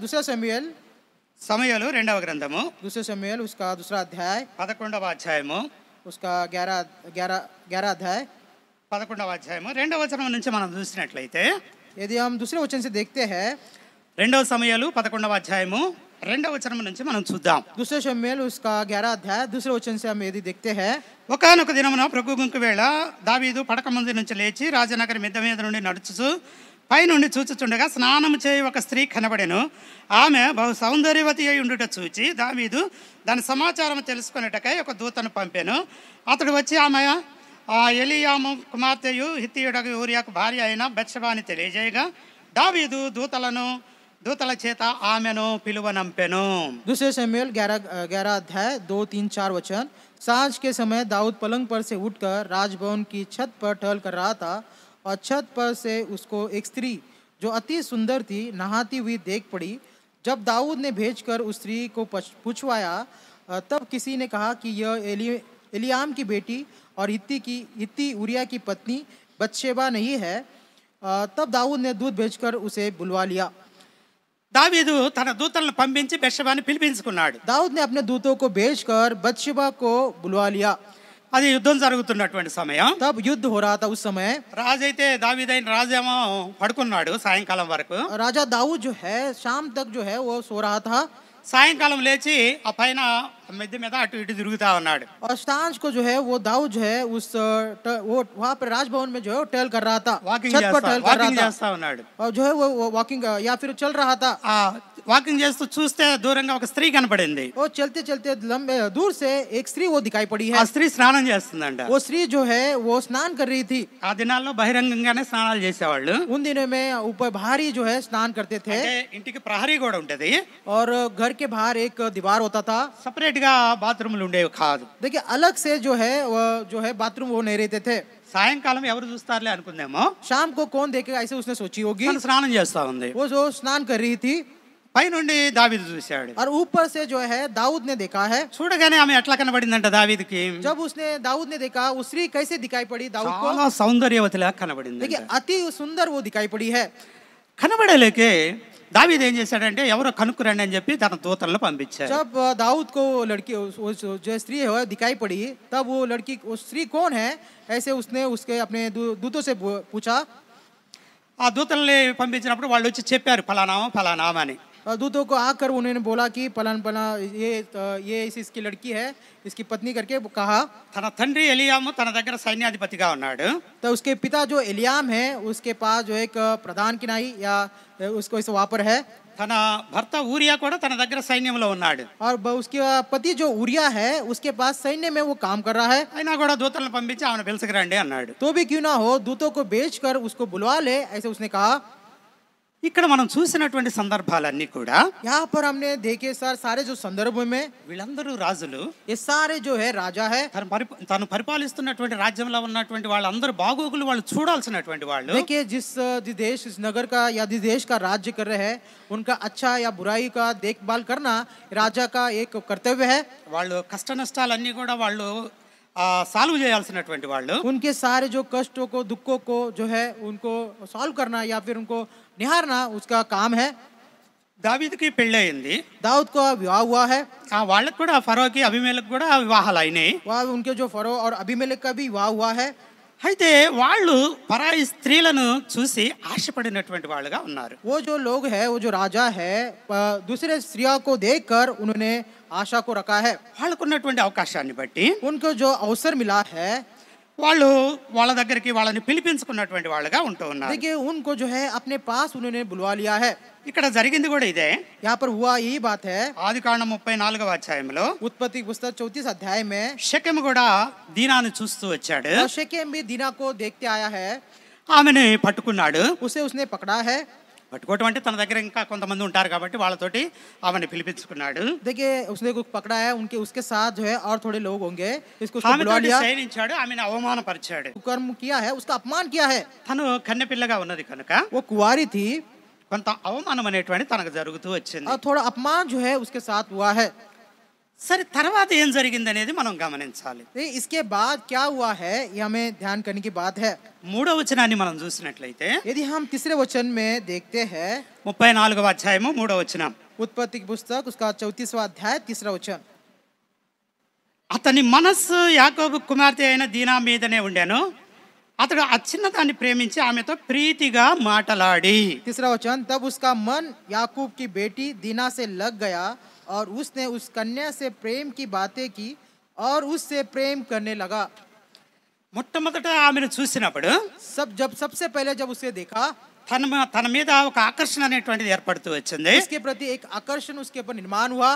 दूसरा समूएल,
సమూయేలు 2వ గ్రంథము
दूसरा समूएल उसका दूसरा अध्याय
11వ అధ్యాయము,
उसका 11 अध्याय
11వ అధ్యాయము 2వ వచనం నుంచి మనం చూసినట్లయితే,
यदि हम दूसरे वचन से देखते हैं,
2వ సమూయేలు 11వ అధ్యాయము 2వ వచనం నుంచి మనం చూద్దాం.
दूसरे शमूएल उसका 11 अध्याय दूसरे वचन से हम यदि देखते हैं,
ఒకానొక దినమున ప్రభుగుంకు వేళ దావీదు పడక ముందు నుంచి లేచి రాజనగరి మిద్ద మీద నుండి నడుచుచు పైనుండి చూచుచుండగా స్నానము చేయి ఒక స్త్రీ కనబడెను. ఆమె బహు సౌందర్యవతి అయి ఉండుట చూచి దావీదు దాని సమాచారం తెలుసుకునేటకై ఒక దూతను పంపాను. అతడు వచ్చి ఆమె ఎలీయాము కుమార్తెయు హిత్తీయుడగు ఊరియాకు భార్య అయిన బత్షెబాని తెలియజేయగా దావీదు దూతల చేత ఆమెను పిలువనంపెను.
दूसरे शमूएल 11 अध्याय 2, 3, 4 वचन. सांझ के समय दाऊद पलंग पर से उठकर राजभवन की छत पर टहल कर रहा था और छत पर से उसको एक स्त्री जो अति सुंदर थी नहाती हुई देख पड़ी. जब दाऊद ने भेजकर उस स्त्री को पूछवाया तब किसी ने कहा कि यह एलियाम की बेटी और हित्ती उरिया की पत्नी बत्शेबा नहीं है. तब दाऊद ने दूत भेजकर उसे बुलवा लिया.
దావీదు తన దూతలను పంపించి బత్షెబాని పిలిపించుకున్నాడు.
दाऊद ने अपने दूतों को भेजकर बत्शेबा को बुलवा लिया.
అది యుద్ధం జరుగుతున్నటువంటి సమయం.
तब युद्ध हो रहा था उस समय.
రాజు అయితే దావీదైన రాజేమో పడుకున్నాడు సాయంకాలం వరకు.
राजा दाऊद जो है शाम तक जो है वो सो रहा था.
సాయంకాలం లేచి ఆ పైన మిద్దె మీద అటు ఇటు తిరుగుతా ఉన్నాడు.
और सांझ को जो है वो दाऊद जो है वो वहाँ पर राजभवन में जो है टहल कर रहा था. छत पर टहल कर रहा
చేస్తా ఉన్నాడు.
और जो है वो वॉकिंग या फिर चल रहा था.
వాకింగ్ చేస్తూ చూస్తే దూరంగా ఒక స్త్రీ కనపడింది.
वो चलते चलते लंबे दूर से एक स्त्री वो दिखाई पड़ी है.
ఆ స్త్రీ స్నానం చేస్తుందంట.
वो स्त्री जो है वो स्नान कर रही थी.
ఆ దినాల్లో బహిరంగంగానే స్నానాలు చేసేవాళ్ళు.
उन दिनों में ऊपर बाहर ही जो है स्नान करते थे.
ఇంటికి ప్రహరీ కూడా ఉంటది.
और घर के बाहर एक दीवार होता था.
సెపరేట్ గా బాత్రూములు ఉండేవి కాదు.
देखिए अलग से जो है बाथरूम वो नहीं रहते थे.
సాయంకాలం ఎవరు చూస్తారులే అనుకుందేమో.
शाम को कौन देखेगा ऐसे उसने सोची होगी.
స్నానం చేస్తా ఉంది.
वो जो स्नान कर रही थी.
పైనుండి దావీదు చూశాడు.
और ऊपर से जो है दाऊद ने देखा है.
చూడగానే ఆమె ఎట్లా కనబడిందంట దావీదుకి.
जब दाऊद ने देखा उस स्त्री कैसे दिखाई पड़ी दाऊद को.
చాలా సౌందర్యవతిలా కనబడింది.
देखिए अति सुंदर वो दिखाई पड़ी है.
కనబడలేకే దావీదు ఏం చేశాడంటే ఎవరో కనుక్కురండి అని చెప్పి తన దూతలను పంపించాడు.
जब दाऊद को लड़की जो स्त्री है दिखाई पड़ी तब वो लड़की वो स्त्री कौन है ऐसे उसने उसके अपने दूतों से पूछा.
ఆ దూతల్ని పంపించినప్పుడు వాళ్ళు వచ్చి చెప్పారు ఫలానా అని.
दूतों को आकर उन्होंने बोला कि पलाना ये इसकी लड़की है इसकी पत्नी करके कहा.
తన తండ్రి ఎలియాము తన దగ్గర సైన్యాధిపతిగా ఉన్నాడు.
तो उसके पिता जो एलियाम है उसके पास जो एक प्रधान की नाई या उसको इस वहाँ पर है.
తన భర్త ఊరియా కూడా తన దగ్గర సైన్యంలో ఉన్నాడు.
और उसके पति जो उरिया है उसके पास सैन्य में वो काम कर रहा है.
అయినా కూడా దూతలను పంపించి ఆమెను పిలుచుకురండి అన్నాడు.
तो भी क्यों ना हो दूतों को भेजकर उसको बुलवा ले, ऐसे उसने कहा.
ఇక్కడ మనం చూసినటువంటి సందర్భాలన్నీ కూడా
यहाँ पर हमने देखे सर सारे जो संदर्भ में
వీళ్ళందరూ రాజులు,
ये सारे जो है राजा है.
తను పరిపాలిస్తున్నటువంటి రాజ్యంలో ఉన్నటువంటి వాళ్ళందరూ బాగోగులు వాళ్ళు చూడాల్సినటువంటి వాళ్ళు.
देखिए जिस देश इस नगर का या जिस देश का राज्य कर रहे हैं उनका अच्छा या बुराई का देखभाल करना राजा का एक कर्तव्य है.
వాళ్ళు కష్ట నష్టాలన్నీ కూడా వాళ్ళు సాల్వ్ చేయాల్సినటువంటి వాళ్ళు.
उनके सारे जो कष्टों को दुखों को जो है उनको सॉल्व करना या फिर उनको निहारना उसका काम है.
దావీదుకి పెళ్లి అయింది,
दाऊद को विवाह हुआ है.
వాళ్ళకి కూడా ఫరోకి అబీమెలెకు కూడా వివాహాలు అయినాయి.
वह उनके जो फरो और अबीमेलेक का भी विवाह हुआ है.
అయితే వాళ్ళు పరాయి స్త్రీలను చూసి ఆశపడినటువంటి వాళ్ళుగా ఉన్నారు.
वो जो लोग है वो जो राजा है दूसरे स्त्रियों को देखकर उन्होंने आशा को रखा है.
వాళ్ళకున్నటువంటి అవకాశాన్ని బట్టి
उनको जो अवसर मिला है
వాళ్ళు వాళ్ళ దగ్గరికి వాళ్ళని పిలిపించుకున్నటువంటి వాళ్ళుగా ఉంటూ ఉన్నారు.
देखिए उनको जो है अपने पास उन्होंने बुलवा लिया है.
ఇక్కడ జరిగింది కూడా ఇదే.
यहाँ पर हुआ यही बात है.
ఆదికాండం 34వ అధ్యాయంలో
उत्पत्ति पुस्तक 34 अध्याय में
షెకెము కూడా దీనాను చూస్తూ వచ్చాడు.
शेकेम भी दीना को देखते आया है.
ఆమెని పట్టుకున్నాడు.
उसे उसने पकड़ा है.
పట్టుకోవటం అంటే తన దగ్గర ఇంకా కొంతమంది ఉంటారు కాబట్టి వాళ్ళతోటి ఆమెను పిలిపించుకున్నాడు.
देखिए उसने को पकड़ा है, उनके उसके साथ जो है और थोड़े लोग होंगे. इसको उसने बुलवा
ఆమెతోటి
लिया,
శయనించాడు, ఆమెను అవమానపరిచాడు.
कर्म किया है, उसका अपमान किया है.
తను కన్నెపిల్లగా ఉన్నది కనుక
वो कुंवारी थी
కొంత అవమానం అనేటువంటి తనకు జరుగుతూ వచ్చింది.
और थोड़ा अपमान जो है उसके साथ हुआ है.
సరే, తర్వాత ఏం జరిగింది అనేది మనం గమనించాలి.
इसके बाद क्या हुआ है ये हमें ध्यान करने की बात है.
3వ వచనాన్ని మనం చూసినట్లయితే
यदि हम तीसरे वचन में देखते हैं
34వ అధ్యాయము 3వ వచనం,
उत्पत्ति की पुस्तक उसका 34वां अध्याय 3रा वचन.
అతని మనస్సు యాకోబు కుమార్తె అయిన దీనా మీదనే ఉండెను. అతడు ఆ చిన్నదాన్ని ప్రేమించి ఆమెతో ప్రీతిగా మాటలాడి.
3रा वचन. तब उसका मन याकूब की बेटी दीना से लग गया और उसने उस कन्या से प्रेम की बातें की और उससे प्रेम करने लगा.
మొట్టమొదట ఆమెను చూసినప్పుడు
सबसे पहले जब उसे देखा
తన మీద ఒక ఆకర్షణ అనేటువంటిది ఏర్పడుతూ వచ్చింది.
उसके प्रति एक आकर्षण उसके ऊपर निर्माण हुआ.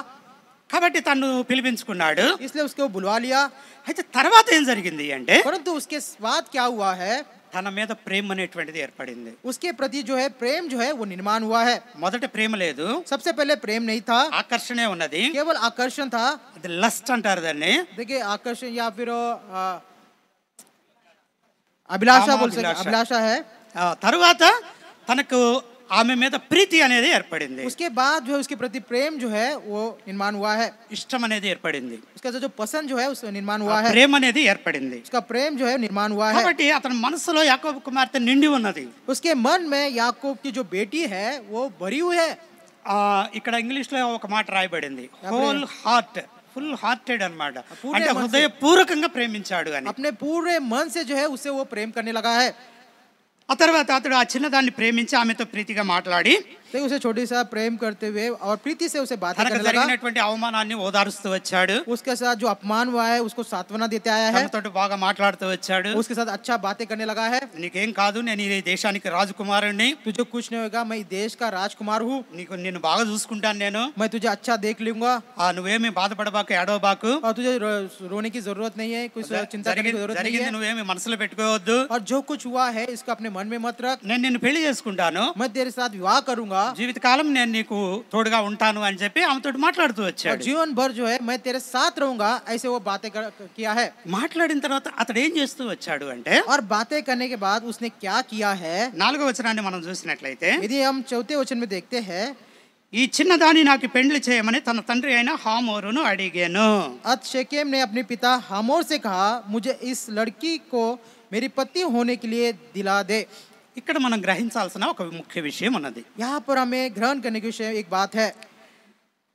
కాబట్టి తను పిలిపించుకున్నాడు.
इसलिए उसको बुलवा लिया.
అయితే తర్వాత ఏం జరిగింది అంటే
परंतु उसके बाद क्या हुआ है,
తన మీద ప్రేమ అనేటువంటిది ఏర్పడింది.
उसके प्रति जो है प्रेम जो है वो निर्माण हुआ है.
మొదట ప్రేమ లేదు,
सबसे पहले प्रेम नहीं था,
ఆకర్షణే ఉన్నది.
केवल आकर्षण था.
అది లస్ట్ అంటారు దాన్ని.
देखिए आकर्षण या फिर अभिलाषा बोल सकते, अभिलाषा है.
తరువాత తనకు ఆమె మీద ప్రీతి అనేది ఏర్పడింది.
उसके बाद जो है उसके प्रति प्रेम जो है वो निर्माण हुआ है.
ఇష్టం అనేది ఏర్పడింది.
उसका जो पसंद जो है उसका निर्माण हुआ है.
ప్రేమ అనేది ఏర్పడింది.
उसका प्रेम जो है निर्माण हुआ है.
కాబట్టి అతని మనసులో యాకోబు కుమార్తె నిండి ఉన్నది.
उसके मन में याकूब की जो बेटी है वो भरी हुई है.
ఇక్కడ ఇంగ్లీష్ లో ఒక మాట రాయబడింది, హోల్ హార్ట్, ఫుల్ హార్టెడ్ అన్నమాట. అంటే హృదయపూర్వకంగా ప్రేమించాడు అని.
अपने पूरे मन से जो है उसे वो प्रेम करने लगा है.
ఆ తర్వాత అతడు ఆ చిన్నదాన్ని ప్రేమించి ఆమెతో ప్రీతిగా మాట్లాడి
तो उसे छोटी सा प्रेम करते हुए और प्रीति से उसे बातें
తనకు
करने लगा.
జరిగినటువంటి అవమానాన్ని ఓదారుస్తూ వచ్చాడు.
उसके साथ जो अपमान हुआ है उसको सांत्वना देते आया है.
తనతో బాగా మాట్లాడుతూ వచ్చాడు.
उसके साथ अच्छा बातें करने लगा है.
నీకేం కాదు, నేను ఈ దేశానికి రాజకుమారుణ్ణి,
तुझे कुछ नहीं होगा, मैं इस देश का राजकुमार हूँ,
నిన్ను బాగా చూసుకుంటాను నేను,
मैं तुझे अच्छा देख लूंगा
నువ్వేమి బాధపడబాకు, ఏడవబాకు,
और तुझे रोने की जरूरत नहीं है, कुछ चिंता करने की जरूरत नहीं
జరిగింది
है,
నువ్వేమి మనసులో పెట్టుకోవద్దు,
और जो कुछ हुआ है इसको अपने मन में मत रख,
నేను నిన్ను పెళ్లి చేసుకుంటాను,
मैं तेरे साथ विवाह करूंगा,
జీవితకాలం నేను నీకు తోడుగా ఉంటాను అని చెప్పి ఆమెతో మాట్లాడుతూ
और
వచ్చాడు.
जीवन भर जो है मैं तेरे साथ रहूंगा, ऐसे वो बातें किया है.
మాట్లాడిన తర్వాత అతడు ఏం చేస్తూ వచ్చాడు అంటే
और बातें करने के बाद उसने क्या किया है
4వ వచనాన్ని మనం చూసినట్లయితే,
यदि हम 4थे वचन में देखते हैं,
ఈ చిన్నదాన్ని నాకు పెండ్లి చేయమని తన తండ్రి అయిన హామోరును అడిగాను.
अत शेकेम ने अपने पिता हमोर से कहा, मुझे इस लड़की को मेरी पत्नी होने के लिए दिला दे.
ఇక్కడ మనం గ్రహించాల్సిన ఒక ముఖ్య విషయం ఉన్నది.
यहाँ पर हमें ग्रहण करने की विषय एक बात है.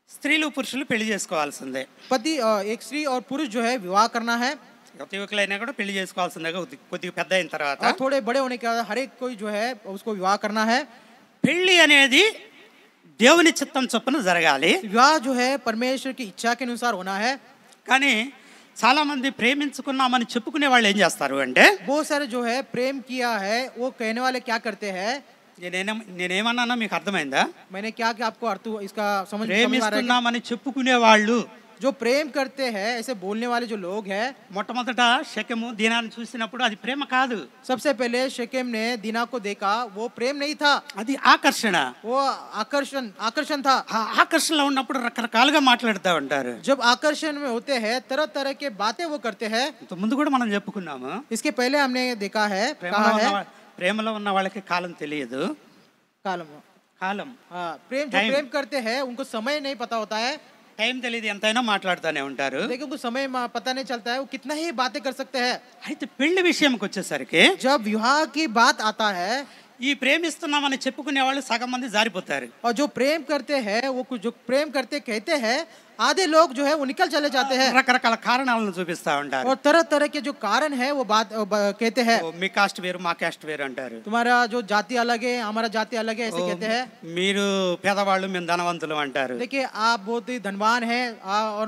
స్త్రీలు పురుషులు పెళ్లి చేసుకోవాల్సిందే.
पति एक स्त्री और पुरुष जो है विवाह करना है.
యువకులైనా కూడా పెళ్లి చేసుకోవాల్సిందే కొద్దిగా పెద్ద అయిన తర్వాత.
और थोड़े बड़े होने के बाद हर एक कोई जो है उसको विवाह करना है.
పెళ్లి అనేది దేవుని చిత్తం చొప్పున జరగాలి.
विवाह जो है परमेश्वर की इच्छा के अनुसार होना है.
కానీ చాలా మంది ప్రేమించుకున్నామని చెప్పుకునే వాళ్ళు ఏం చేస్తారు అంటే
बहुत सारे जो है प्रेम किया है वो कहने वाले क्या करते हैं,
నేనేమన్నానో మీకు అర్థమైందా?
मैंने क्या कि आपको अर्थ इसका समझ में आ रहा है?
ప్రేమిస్తున్నామని చెప్పుకునే వాళ్ళు,
जो प्रेम करते हैं ऐसे बोलने वाले जो लोग हैं,
మొట్టమొదట శకెము దీనాన్ని చూసినప్పుడు అది ప్రేమ కాదు,
सबसे पहले शेकेम ने दीना को देखा, वो प्रेम नहीं था,
అది ఆకర్షణ.
वो आकर्षण था.
ఆ ఆకర్షణలో ఉన్నప్పుడు రకరకాలుగా మాట్లాడుతూ ఉంటారు.
जब आकर्षण में होते हैं तरह तरह के बातें वो करते हैं.
ఇంత ముందు కూడా మనం చెప్పుకున్నాము,
इसके पहले हमने देखा है,
ప్రేమలో
कहा है
ఉన్న ప్రేమలో ఉన్న వాళ్ళకి కాలం తెలియదు.
कालम.
కాలం,
हाँ, प्रेम जो
Time.
प्रेम करते हैं उनको समय नहीं पता होता है,
టైం తెలియదు, ఎంతైనా మాట్లాడుతూనే ఉంటారు.
लेकिन उनको समय पता नहीं चलता है, वो कितना ही बातें कर सकते हैं.
అయితే పెళ్లి విషయంకి వచ్చేసరికి
जब विवाह की बात आता है,
ఈ ప్రేమిస్తున్నామని చెప్పుకునే వాళ్ళు సగం మంది జారిపోతారు.
और जो प्रेम करते हैं वो कुछ जो प्रेम करते कहते हैं, आधे लोग जो है वो निकल चले जाते हैं
రకరకాల కారణాలను చూపిస్తా ఉంటారు.
और तरह तरह के जो कारण है वो बात कहते हैं.
ఓ, మీ కాస్ట్ వేరు మా కాస్ట్ వేరు అంటారు.
तुम्हारा जो जाति अलग है, हमारा जाति अलग है, ऐसे
ఓ,
कहते हैं.
మీరు పేదవాళ్ళు మేము ధనవంతులు అంటారు.
देखिए आप बहुत ही धनवान है और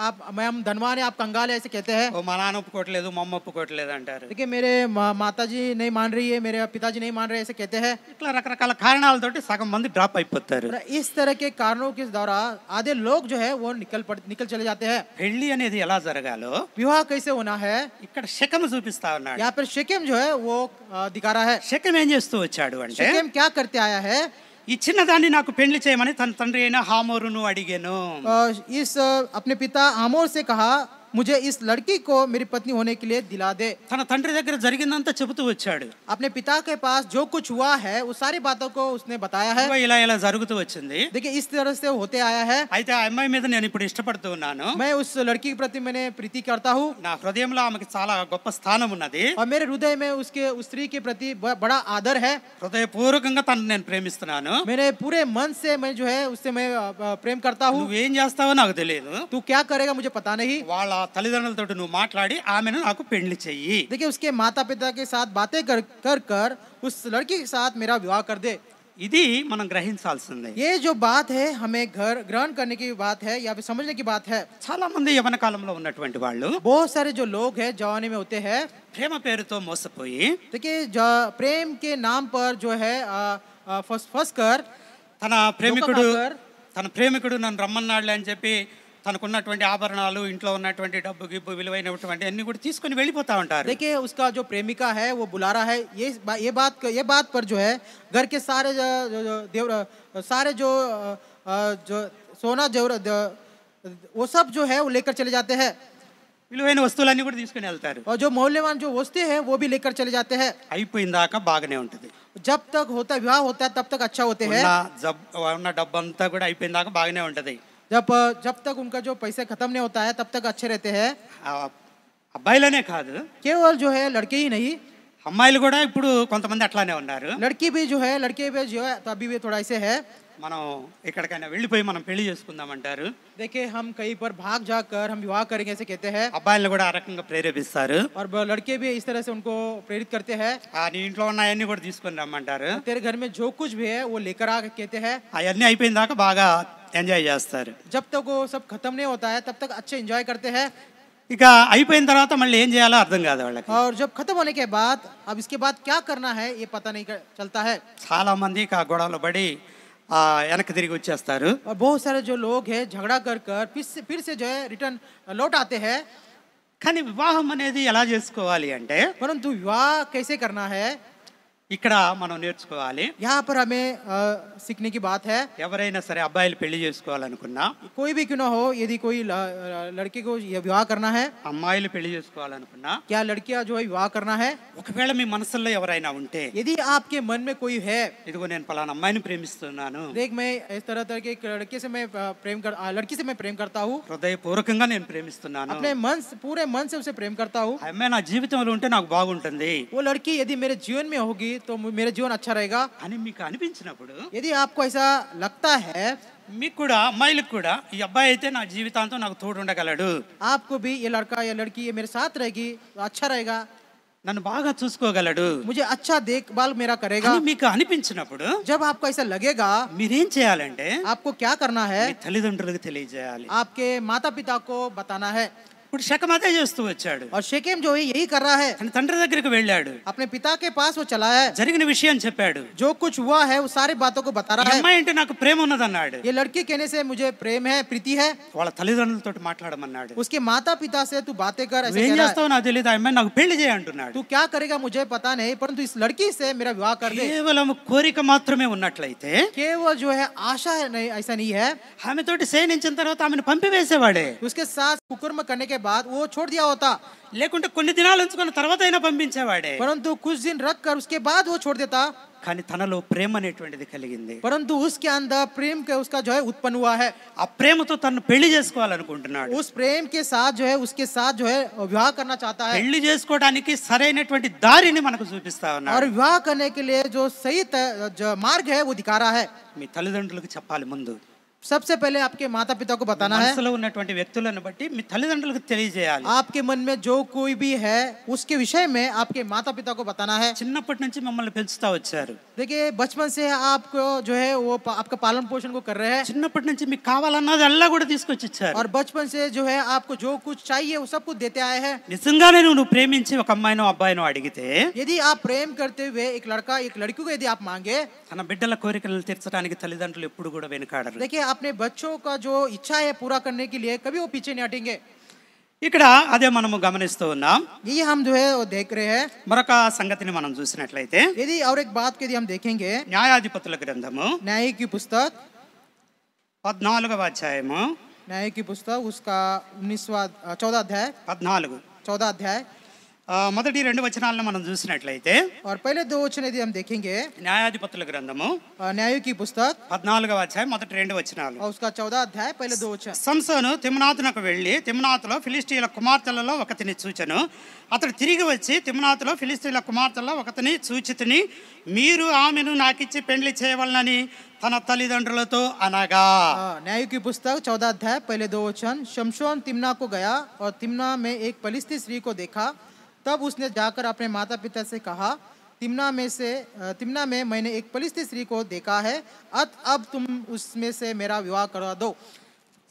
आप मैं हम धनवान है, आप कंगाल है, ऐसे कहते हैं.
ఓ, మా నాన్న ఒప్పుకోవట్లేదు మా అమ్మ ఒప్పుకోవట్లేదు అంటారు.
देखिए मेरे माता जी नहीं मान रही है, मेरे पिताजी नहीं मान रहे, ऐसे कहते हैं.
ఇట్లా రకరకాల కారణాలతోటి సగం మంది డ్రాప్ అయిపోతారు.
और इस तरह के कारणों के द्वारा आधे लोग जो है वो निकल चले जाते हैं.
పెళ్లి అనేది ఎలా జరగాలో
विवाह कैसे होना है,
ఇక్కడ శకము చూపిస్తా ఉన్నాడు.
यहाँ पर शेकेम जो है वो दिखा रहा है.
శకం ఏం చేస్తూ వచ్చాడు అంటే,
शेकेम क्या करते आया है,
ఈ చిన్నదాన్ని నాకు పెళ్లి చేయమని తన తండ్రి అయిన హామోరును అడిగాను.
इस अपने पिता आमोर से कहा, मुझे इस लड़की को मेरी पत्नी होने के लिए दिला दे.
తన తండ్రి దగ్గర జరిగిందంతా చెబుతూ వచ్చాడు.
अपने पिता के पास जो कुछ हुआ है उस सारी बातों को उसने बताया है.
ఇదిగో ఇలా ఇలా జరుగుతూ వచ్చింది.
देखिए इस तरह से होते आया है.
అయితే ఆ అమ్మాయి మీద నేను ఇప్పుడు ఇష్టపడుతూ ఉన్నాను.
मैं उस लड़की के प्रति मैंने प्रीति करता हूँ
నా హృదయంలో ఆమెకి చాలా గొప్ప స్థానం ఉన్నది.
और मेरे हृदय में उस स्त्री के प्रति बड़ा आदर है.
హృదయపూర్వకంగా తనను నేను ప్రేమిస్తున్నాను.
मेरे पूरे मन से मैं जो है उससे मैं प्रेम करता हूँ.
నువ్వేం చేస్తావో నాకు తెలియదు.
तू क्या करेगा मुझे पता नहीं.
వాళ్ళ తల్లిదండ్రులతో నువ్వు మాట్లాడి ఆమెను నాకు పెళ్లి చెయ్యి.
देखिए उसके माता पिता के साथ बातें कर उस लड़की के साथ मेरा विवाह कर दे.
ఇది మనం గ్రహించాల్సిందే.
ये जो बात है हमें ग्रहण करने की बात है या फिर समझने की बात है.
చాలా మంది యవన కాలంలో ఉన్నటువంటి వాళ్ళు
बहुत सारे जो लोग हैं जवानी में होते हैं,
ప్రేమ పేరుతో మోసపోయి
देखिए प्रेम के नाम पर जो है फंस कर
తన ప్రేమికుడు
धोखा
తన ప్రేమికుడు నన్ను రమ్మన్నాడులే అని చెప్పి తనకున్నటువంటి ఆభరణాలు, ఇంట్లో ఉన్నటువంటి డబ్బు గిబ్బు విలువైనటువంటి అన్ని కూడా తీసుకొని వెళ్ళిపోతా ఉంటారు.
देखिए उसका जो प्रेमिका है वो बुला रहा है, ये बात पर जो है घर के सारे सारे जो सोना वो सब जो है वो लेकर चले जाते हैं.
విలువైన వస్తువులన్నీ కూడా తీసుకొని వెళ్తారు.
और जो मौल्यवान जो वस्तुएं हैं वो भी लेकर चले जाते हैं.
అయిపోయిందాక బాగానే ఉంటుంది.
जब तक विवाह होता है तब तक अच्छा होते हैं.
ఉన్న డబ్బంతా కూడా అయిపోయిందాక బాగానే ఉంటది.
जब तक उनका जो पैसे खत्म नहीं होता है तब तक अच्छे रहते हैं.
అబ్బాయిలనే కాదు,
केवल जो है लड़के ही नहीं,
అమ్మాయిలు కూడా ఇప్పుడు కొంతమంది అట్లానే ఉన్నారు.
लड़के भी जो है तो अभी भी थोड़ा ऐसे है.
మనం ఎక్కడికైనా వెళ్ళిపోయి మనం పెళ్లి చేసుకుందామంటారు.
देखिए हम कहीं पर भाग जाकर हम विवाह करेंगे ऐसे कहते हैं.
అబ్బాయిలను కూడా ఆ రకంగా ప్రేరేపిస్తారు.
और लड़के भी इस तरह से उनको प्रेरित करते हैं.
నీ ఇంట్లో ఉన్నాయన్నీ కూడా తీసుకొని రమ్మంటారు.
तेरे घर में जो कुछ भी है वो लेकर आ कहते हैं.
అవన్నీ అయిపోయిన దాకా బాగా ఎంజాయ్ చేస్తారు.
जब तक वो सब खत्म नहीं होता है तब तक अच्छे एंजॉय करते हैं.
ఇక అయిపోయిన తర్వాత మళ్ళీ ఏం చేయాలో అర్థం కాదు వాళ్ళకి.
और जब खत्म होने के बाद अब इसके बाद क्या करना है ये पता नहीं चलता है.
చాలా మంది ఇక గొడవలు పడి వెనక్కి తిరిగి వచ్చేస్తారు.
और बहुत सारे जो लोग हैं झगड़ा कर फिर से जो है रिटर्न लौट आते हैं.
కానీ వివాహం అనేది ఎలా చేసుకోవాలి అంటే,
परंतु विवाह कैसे करना है
ఇక్కడ మనం నేర్చుకోవాలి.
यहाँ पर हमें सीखने की बात है.
ఎవరైనా సరే అబ్బాయిలు పెళ్లి చేసుకోవాలనుకున్నా,
कोई भी क्यों ना हो, यदि कोई लड़के को विवाह करना है,
అమ్మాయిలు పెళ్లి చేసుకోవాలనుకున్నా,
क्या लड़कियां जो है विवाह करना है,
ఒకవేళ మీ మనసుల్లో ఎవరైనా ఉంటే,
यदि आपके मन में कोई है,
ఇదిగో నేను పలానా అమ్మాయిని ప్రేమిస్తున్నాను,
देख मैं इस तरह के लड़के से मैं लड़की से मैं प्रेम करता हूँ,
హృదయపూర్వకంగా నేను ప్రేమిస్తున్నాను,
अपने पूरे मन से उसे प्रेम करता हूँ,
ఆ అమ్మాయి నా జీవితంలో ఉంటే నాకు బాగుంటుంది,
वो लड़की यदि मेरे जीवन में होगी तो मेरा जीवन अच्छा रहेगा
అని మీకు అనిపించినప్పుడు,
यदि आपको ऐसा लगता है,
మీకు కూడా అమ్మాయిలకు కూడా ఈ అబ్బాయి అయితే నా జీవితాంతం నాకు తోడు ఉండగలడు,
आपको भी ये लड़का या लड़की ये मेरे साथ रहेगी तो अच्छा रहेगा,
నన్ను బాగా చూసుకోగలడు,
मुझे अच्छा देखभाल मेरा करेगा,
అని మీకు అనిపించినప్పుడు
जब आपको ऐसा लगेगा
మీరేం చేయాలంటే
आपको क्या करना है,
మీ తల్లిదండ్రులకు తెలియజేయాలి.
आपके माता पिता को बताना है.
ఇప్పుడు శకం అదే చేస్తూ వచ్చాడు.
और शेकेम जो है यही कर रहा है,
తన తండ్రి దగ్గరికి వెళ్ళాడు,
अपने पिता के पास वो चला है,
జరిగిన విషయం చెప్పాడు.
जो कुछ हुआ है वो सारी बातों को बता
ఈ
रहा है.
అమ్మాయి అంటే నాకు ప్రేమ ఉన్నదన్నాడు.
ये लड़की कहने से मुझे प्रेम है, प्रीति है.
వాళ్ళ తల్లిదండ్రులతో మాట్లాడమన్నాడు.
उसके माता पिता से तू बातें कर, ऐसे
ఏం
कह रहा है.
చేస్తావు నాకు తెలియదు, ఆ అమ్మాయి నాకు పెళ్లి చేయ అంటున్నాడు.
तू क्या करेगा मुझे पता नहीं, परंतु इस लड़की से मेरा विवाह कर दे.
కేవలం కోరిక మాత్రమే ఉన్నట్లయితే
केवल जो है आशा है, नहीं ऐसा नहीं है.
ఆమెతోటి సేనించిన తర్వాత ఆమెను పంపివేసేవాడే.
उसके साथ कुकर्म करने के बाद वो छोड़ दिया होता,
లేకుంటే కొన్ని దినాలు ఉంచుకున్న తర్వాత అయినా పంపించేవాడే.
परंतु कुछ दिन रख कर उसके बाद वो छोड़ देता.
కానీ తనలో ప్రేమ అనేటువంటిది కలిగింది.
परंतु उसके अंदर प्रेम का उसका जो है उत्पन्न हुआ है.
ఆ ప్రేమతో తను పెళ్లి చేసుకోవాలనుకుంటున్నాడు.
उस प्रेम के साथ जो है उसके साथ जो है विवाह करना चाहता है.
పెళ్లి చేసుకోవడానికి సరైనటువంటి దారిని మనకు చూపిస్తా
और
ఉన్నాడు.
विवाह करने के लिए जो सही जो मार्ग है वो दिखा रहा है.
మీ తల్లిదండ్రులకు చెప్పాలి ముందు.
सबसे पहले आपके माता पिता को बताना है.
మనసులో ఉన్నటువంటి వ్యక్తులను బట్టి మీ తల్లిదండ్రులకు తెలియజేయాలి.
आपके मन में जो कोई भी है उसके विषय में आपके माता पिता को बताना है.
చిన్నప్పటి నుంచి మమ్మల్ని పెంచుతా వచ్చారు.
देखिए बचपन से आपको जो है वो आपका पालन पोषण को कर रहे हैं.
చిన్నప్పటి నుంచి మీకు కావాలన్నది అల్లా కూడా తీసుకొచ్చి ఇచ్చారు.
और बचपन से जो है आपको जो कुछ चाहिए वो सब कुछ देते आए हैं.
నిజంగానే నువ్వు ప్రేమించి ఒక అమ్మాయినో అబ్బాయినో అడిగితే,
यदि आप प्रेम करते हुए एक लड़का एक लड़की को यदि आप मांगे,
తన బిడ్డల కోరికలను తీర్చడానికి తల్లిదండ్రులు ఎప్పుడు కూడా వెనుకాడరు.
देखिए अपने बच्चों का जो इच्छा है पूरा करने के लिए कभी वो पीछे नहीं हटेंगे.
ఇక్కడ అదే మనము గమనిస్తూ ఉన్నాం.
ये हम जो है वो देख रहे हैं.
మరొక సంగతిని మనం చూసినట్లయితే
यदि और एक बात के यदि हम देखेंगे,
న్యాయాధిపతుల గ్రంథము
न्याय की पुस्तक
14వ అధ్యాయము
न्याय की पुस्तक उसका 14 अध्याय 14 अध्याय
మొదటి 2 వచనాలను మనం చూసినట్లయితే,
और पहले 2 वचन यदि हम देखेंगे,
న్యాయాధిపతుల గ్రంథము
न्याय की पुस्तक
14వ అధ్యాయం మొదటి 2 వచనాలు.
और उसका 14 अध्याय पहले 2 वचन.
సంసోను తిమ్నాతునకు వెళ్ళి తిమ్నాతులో ఫిలిష్తీయుల కుమార్తెలలో ఒకతిని చూచెను. అతడు తిరిగి వచ్చి తిమ్నాతులో ఫిలిష్తీయుల కుమార్తెలలో ఒకతిని చూచితిని, మీరు ఆమెను నాకిచ్చి పెండ్లి చేయవలనని తన తల్లిదండ్రులతో అనగా.
न्याय की पुस्तक 14 अध्याय पहले 2 वचन. शमशोन तिम्ना को गया और तिम्ना में एक पलिस्ती स्त्री को देखा. तब उसने जाकर अपने माता पिता से कहा, तिम्ना में मैंने एक पलिस्ती स्त्री को देखा है, अब तुम उसमें से मेरा विवाह करवा दो.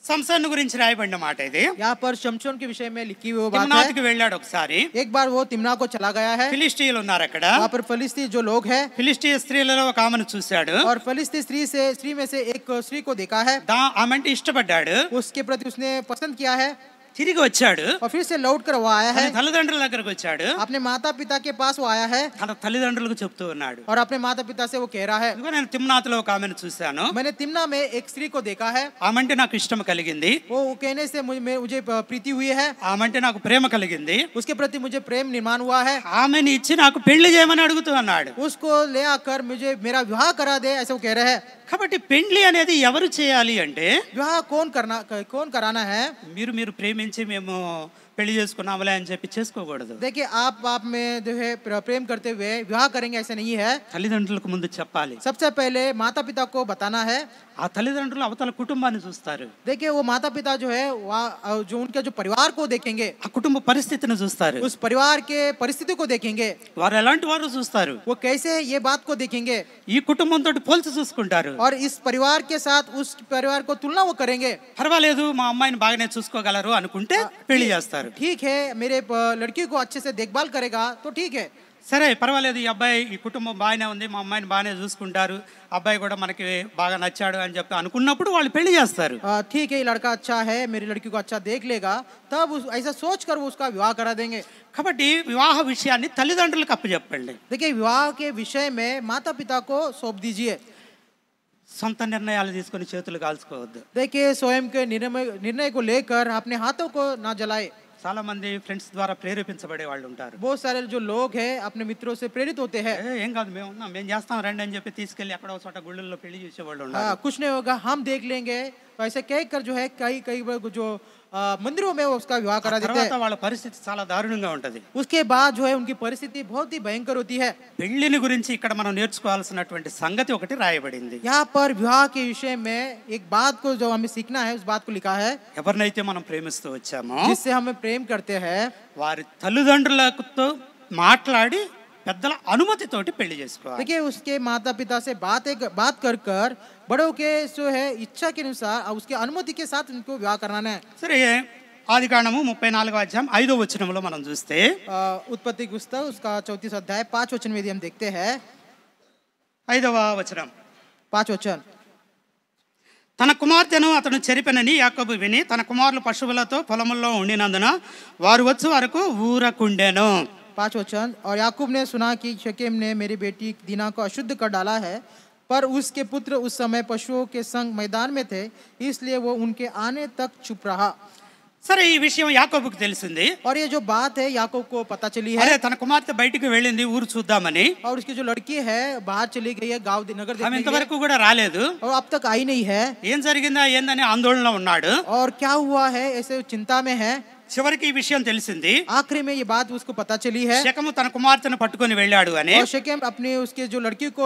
సంసోను గురించి రాయబడిన మాట ఇది.
यहाँ पर शमशोन के विषय में लिखी हुई बात
తిమ్నాతుకి
है.
వెళ్ళాడు ఒకసారి.
एक बार वो तिम्ना को चला गया है.
ఫిలిష్తీయులు ఉన్నారు అక్కడ.
वहाँ पर फलिस्ती जो लोग हैं,
ఫిలిష్తీయ స్త్రీలలో ఒక ఆమెను చూశాడు.
और फलिस्ती स्त्री में से एक स्त्री को देखा है.
ఆమె అంటే ఇష్టపడ్డాడు.
उसके प्रति उसने पसंद किया है.
తిరిగి వచ్చాడు.
और फिर से लौट कर वो आया है.
తన తల్లిదండ్రుల దగ్గరకు వచ్చాడు.
अपने माता पिता के पास वो आया है.
తన తల్లిదండ్రులకు చెప్తూ ఉన్నాడు,
और अपने माता पिता से वो कह रहा है,
ఇదిగో నేను తిమ్నాతులో ఒక ఆమెను చూశాను.
मैंने तिम्ना में एक स्त्री को देखा है.
ఆమె అంటే నాకు ఇష్టం కలిగింది.
वो कहने से मुझे प्रीति हुई है.
ఆమె అంటే నాకు ప్రేమ కలిగింది.
उसके प्रति मुझे प्रेम निर्माण हुआ है.
ఆమెని ఇచ్చి నాకు పెళ్లి చేయమని అడుగుతూ అన్నాడు.
उसको ले आकर मुझे मेरा विवाह करा दे, ऐसे वो कह रहे हैं.
కాబట్టి పెళ్లి అనేది ఎవరు చేయాలి అంటే,
विवाह कौन कराना है?
మీరు ప్రేమించి మేము పెళ్లి చేసుకున్నాములే అని చెప్పి చేసుకోకూడదు.
देखिए आप में जो है प्रेम करते हुए विवाह करेंगे ऐसा नहीं है.
తల్లిదండ్రులకు ముందు చెప్పాలి.
सबसे पहले माता पिता को बताना है.
ఆ తల్లిదండ్రులు అవతల కుటుంబాన్ని చూస్తారు.
देखिए वो माता पिता जो है जो उनके जो परिवार को देखेंगे,
ఆ కుటుంబ పరిస్థితిని చూస్తారు.
उस परिवार के परिस्थिति को देखेंगे.
వారు ఎలాంటి వారు చూస్తారు.
वो कैसे है ये बात को देखेंगे.
ఈ కుటుంబంతో పోల్చి చూసుకుంటారు.
और इस परिवार के साथ उस परिवार को तुलना वो करेंगे.
పర్వాలేదు మా అమ్మాయిని బాగానే చూసుకోగలరు అనుకుంటే పెళ్లి చేస్తారు.
ठीक है मेरे लड़की को अच्छे से देखभाल करेगा तो ठीक है.
సరే పర్వాలేదు, ఈ అబ్బాయి ఈ కుటుంబం బాగానే ఉంది, మా అమ్మాయిని బాగానే చూసుకుంటారు, అబ్బాయి కూడా మనకి బాగా నచ్చాడు అని చెప్పి అనుకున్నప్పుడు వాళ్ళు పెళ్లి చేస్తారు.
ठीक है ये लड़का अच्छा है, मेरी लड़की को अच्छा देख लेगा, तब ऐसा सोच कर वो उसका विवाह करा देंगे.
కాబట్టి వివాహ విషయాన్ని తల్లిదండ్రులకు అప్పచెప్పండి.
देखिए विवाह के विषय में माता पिता को सौंप दीजिए.
సొంత నిర్ణయాలు తీసుకొని చేతులు కాల్చుకోవద్దు.
देखिए स्वयं के निर्णय को लेकर अपने हाथों को ना जलाए.
చాలా మంది ఫ్రెండ్స్ ద్వారా ప్రేరేపించబడే వాళ్ళు ఉంటారు.
बहुत सारे जो लोग हैं अपने मित्रों से प्रेरित होते हैं.
ఏం కాదు మేము చేస్తాం రండి అని చెప్పి తీసుకెళ్లి అక్కడ ఒక చోట గుళ్ళల్లో పెళ్లి చేసేవాళ్ళు ఉన్నారు.
कुछ नहीं होगा हम देख लेंगे, ऐसे कहकर जो है कई जो मंदिरों में उसका विवाह करा देते हैं.
వాళ్ళ పరిస్థితి చాలా దారుణంగా ఉంటది.
उसके बाद जो है उनकी परिस्थिति बहुत ही भयंकर होती है.
పెళ్లిని గురించి ఇక్కడ మనం నేర్చుకోవాల్సినటువంటి సంగతి ఒకటి రాయబడింది.
यहाँ पर विवाह के विषय में एक बात को जो हमें सीखना है उस बात को लिखा है.
ఎవరినైతే మనం ప్రేమిస్తూ వచ్చామో
जिससे हमें प्रेम करते हैं,
వారి తల్లిదండ్రులతో మాట్లాడి పెద్దల అనుమతితోటి పెళ్లి చేసుకోవాలి.
देखिए उसके माता पिता से बात कर बड़ों के जो है इच्छा के अनुसार उसके अनुमति के साथ उनको विवाह कराना है.
సరే ఆదికాండము 34వ అధ్యాయం 5వ వచనంలో మనం చూస్తే
उत्पत्ति पुस्तक उसका 34 अध्याय 5 वचन में यदि हम देखते हैं
5వ వచనం
5 वचन
తన కుమార్తెను అతను చెరిపెనని యాకోబు విని తన కుమారులు పశువులతో పొలముల్లో ఉండినందున వారు వచ్చి వరకు ఊరకుండెను
5 वचन और याकूब ने सुना कि शकेम ने मेरी बेटी दीना को अशुद्ध कर डाला है पर उसके पुत्र उस समय पशुओं के संग मैदान में थे इसलिए वो उनके आने तक चुप रहा
సరే ఈ విషయం యాకోబుకు తెలిసింది
और ये जो बात है याकूब को पता चली है
అరే తన కుమార్తె బయటికి వెళ్ళింది ఊరు చూద్దామని
और उसकी जो लड़की है बाहर चली गई है गांव नगर
ఆమె
देखने के लिए,
ఇంతవరకు కూడా రాలేదు
और अब तक आई नहीं है
ఏం జరిగిందా ఏందని ఆందోళనలో ఉన్నాడు
और क्या हुआ है ऐसे चिंता में है
చివరికి ఈ విషయం తెలిసింది
आखिरी में ये बात उसको पता चली है
శకము తన కుమార్తెను పట్టుకొని వెళ్ళాడు అని
और शकेम अपने उसके जो लड़की को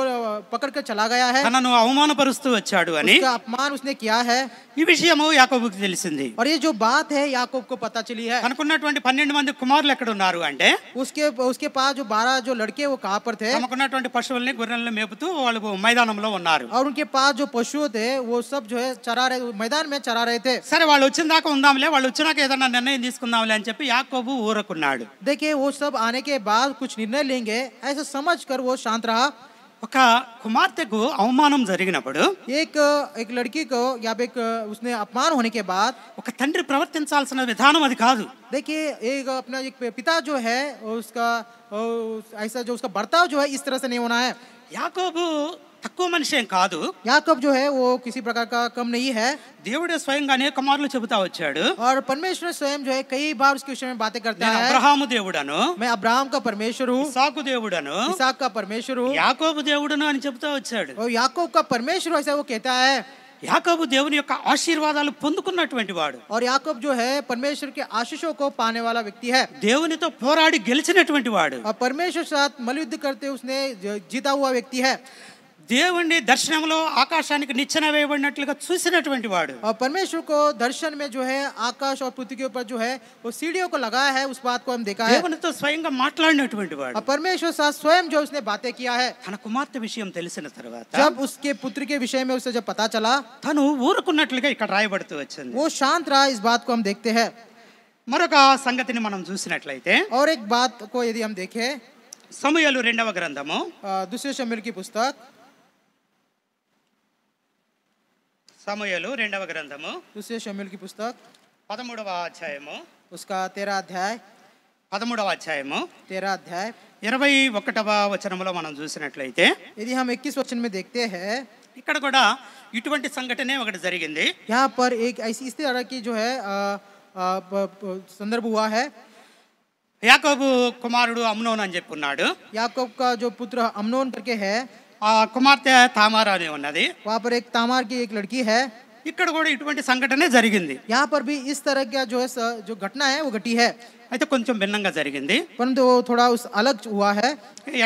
पकड़ कर चला गया है
తనను అవమానపరుస్తూ వచ్చాడు అని
उसका अपमान उसने किया है
ఈ విషయము యాకోబుకు తెలిసింది
और ये जो बात है याकूब को पता चली है
తనకున్నటువంటి 12 మంది కుమారులు ఎక్కడ ఉన్నారు అంటే
उसके पास जो 12 जो लड़के वो कहाँ पर थे
తమకున్నటువంటి పశువుల్ని గొర్రెలను మేపుతూ వాళ్ళు మైదానంలో ఉన్నారు
और उनके पास जो पशु थे वो सब जो है चरा रहे मैदान में चरा रहे थे
సరే వాళ్ళు వచ్చిన దాకా ఉందాంలే వాళ్ళు వచ్చినాక ఏదైనా నిర్ణయం తీసుకుందాంలే అని చెప్పి యాకోబు ఊరకున్నాడు
देखिए वो सब आने के बाद कुछ निर्णय लेंगे ऐसा समझ कर वो शांत रहा
ఒక కుమార్తెకు అవమానం జరిగినప్పుడు
एक लड़की को या एक उसने अपमान होने के बाद
ఒక తండ్రి ప్రవర్తించాల్సిన విధానం అది కాదు
देखिए एक अपना एक पिता जो है उसका ऐसा जो उसका बर्ताव जो है इस तरह से नहीं होना है
యాకోబు తక్కువ మనిషి ఏం కాదు
याकूब जो है वो किसी प्रकार का कम नहीं है
దేవుడే స్వయంగా అనేక మార్లు చెబుతా వచ్చాడు
और परमेश्वर स्वयं जो है कई बार उसके विषय में बातें करता
నేను
है
అబ్రహాము దేవుడను
मैं अब्राहम का परमेश्वर हूँ
ఇస్సాకు దేవుడను
इसहाक का परमेश्वर हूँ
యాకోబు దేవుడను అని చెబుతా వచ్చాడు
और याकूब का परमेश्वर ऐसा वो कहता है
యాకోబు దేవుని యొక్క ఆశీర్వాదాలు పొందుకున్నటువంటి వాడు
और याकूब जो है परमेश्वर के आशीषों को पाने वाला व्यक्ति है
దేవునితో పోరాడి గెలిచినటువంటి వాడు
और परमेश्वर के साथ मल्लयुद्ध करते उसने जीता हुआ व्यक्ति है
దేవుని దర్శనంలో ఆకాశానికి నిచ్చెన వేయబడినట్లుగా చూసినటువంటి వాడు
और परमेश्वर को दर्शन में जो है आकाश और पृथ्वी के ऊपर जो है वो सीढ़ियों को लगाया है उस बात को हम देखा है
దేవునితో స్వయంగా మాట్లాడినటువంటి వాడు
और परमेश्वर साथ स्वयं जो उसने बातें किया है
తన కుమార్తె విషయం తెలిసిన తర్వాత
जब उसके पुत्र के विषय में उसे जब पता चला
తను ఊరుకున్నట్లుగా ఇక్కడ రాయబడుతూ వచ్చింది
वो शांत रहा इस बात को हम देखते हैं
మరొక సంగతిని మనం చూసినట్లయితే
और एक बात को यदि हम देखें
సమూయేలు 2వ గ్రంథము
दूसरे शमूएल की पुस्तक
సమూయేలు 2వ గ్రంథము
दूसरे शमूएल की पुस्तक
13వ అధ్యాయము
उसका 13 अध्याय
13వ అధ్యాయము
13 अध्याय
21వ వచనంలో మనం చూసినట్లయితే
यदि हम 21 वचन में देखते हैं
ఇక్కడ కూడా ఇటువంటి సంఘటనే ఒకటి జరిగింది
यहाँ पर एक ऐसी इस तरह की जो है संदर्भ हुआ है
యాకోబు కుమారుడు అమ్నోన్ అని చెప్పున్నాడు
याकूब का जो पुत्र अम्नोन करके है
ఆ కుమార్తె తామారా అని ఉన్నది
वहाँ पर एक तामार की एक लड़की है
ఇక్కడ కూడా ఇటువంటి సంఘటనే జరిగింది
यहाँ पर भी इस तरह का जो है जो घटना है वो घटी है
అయితే కొంచెం భిన్నంగా జరిగింది
परंतु वो थोड़ा उस अलग हुआ है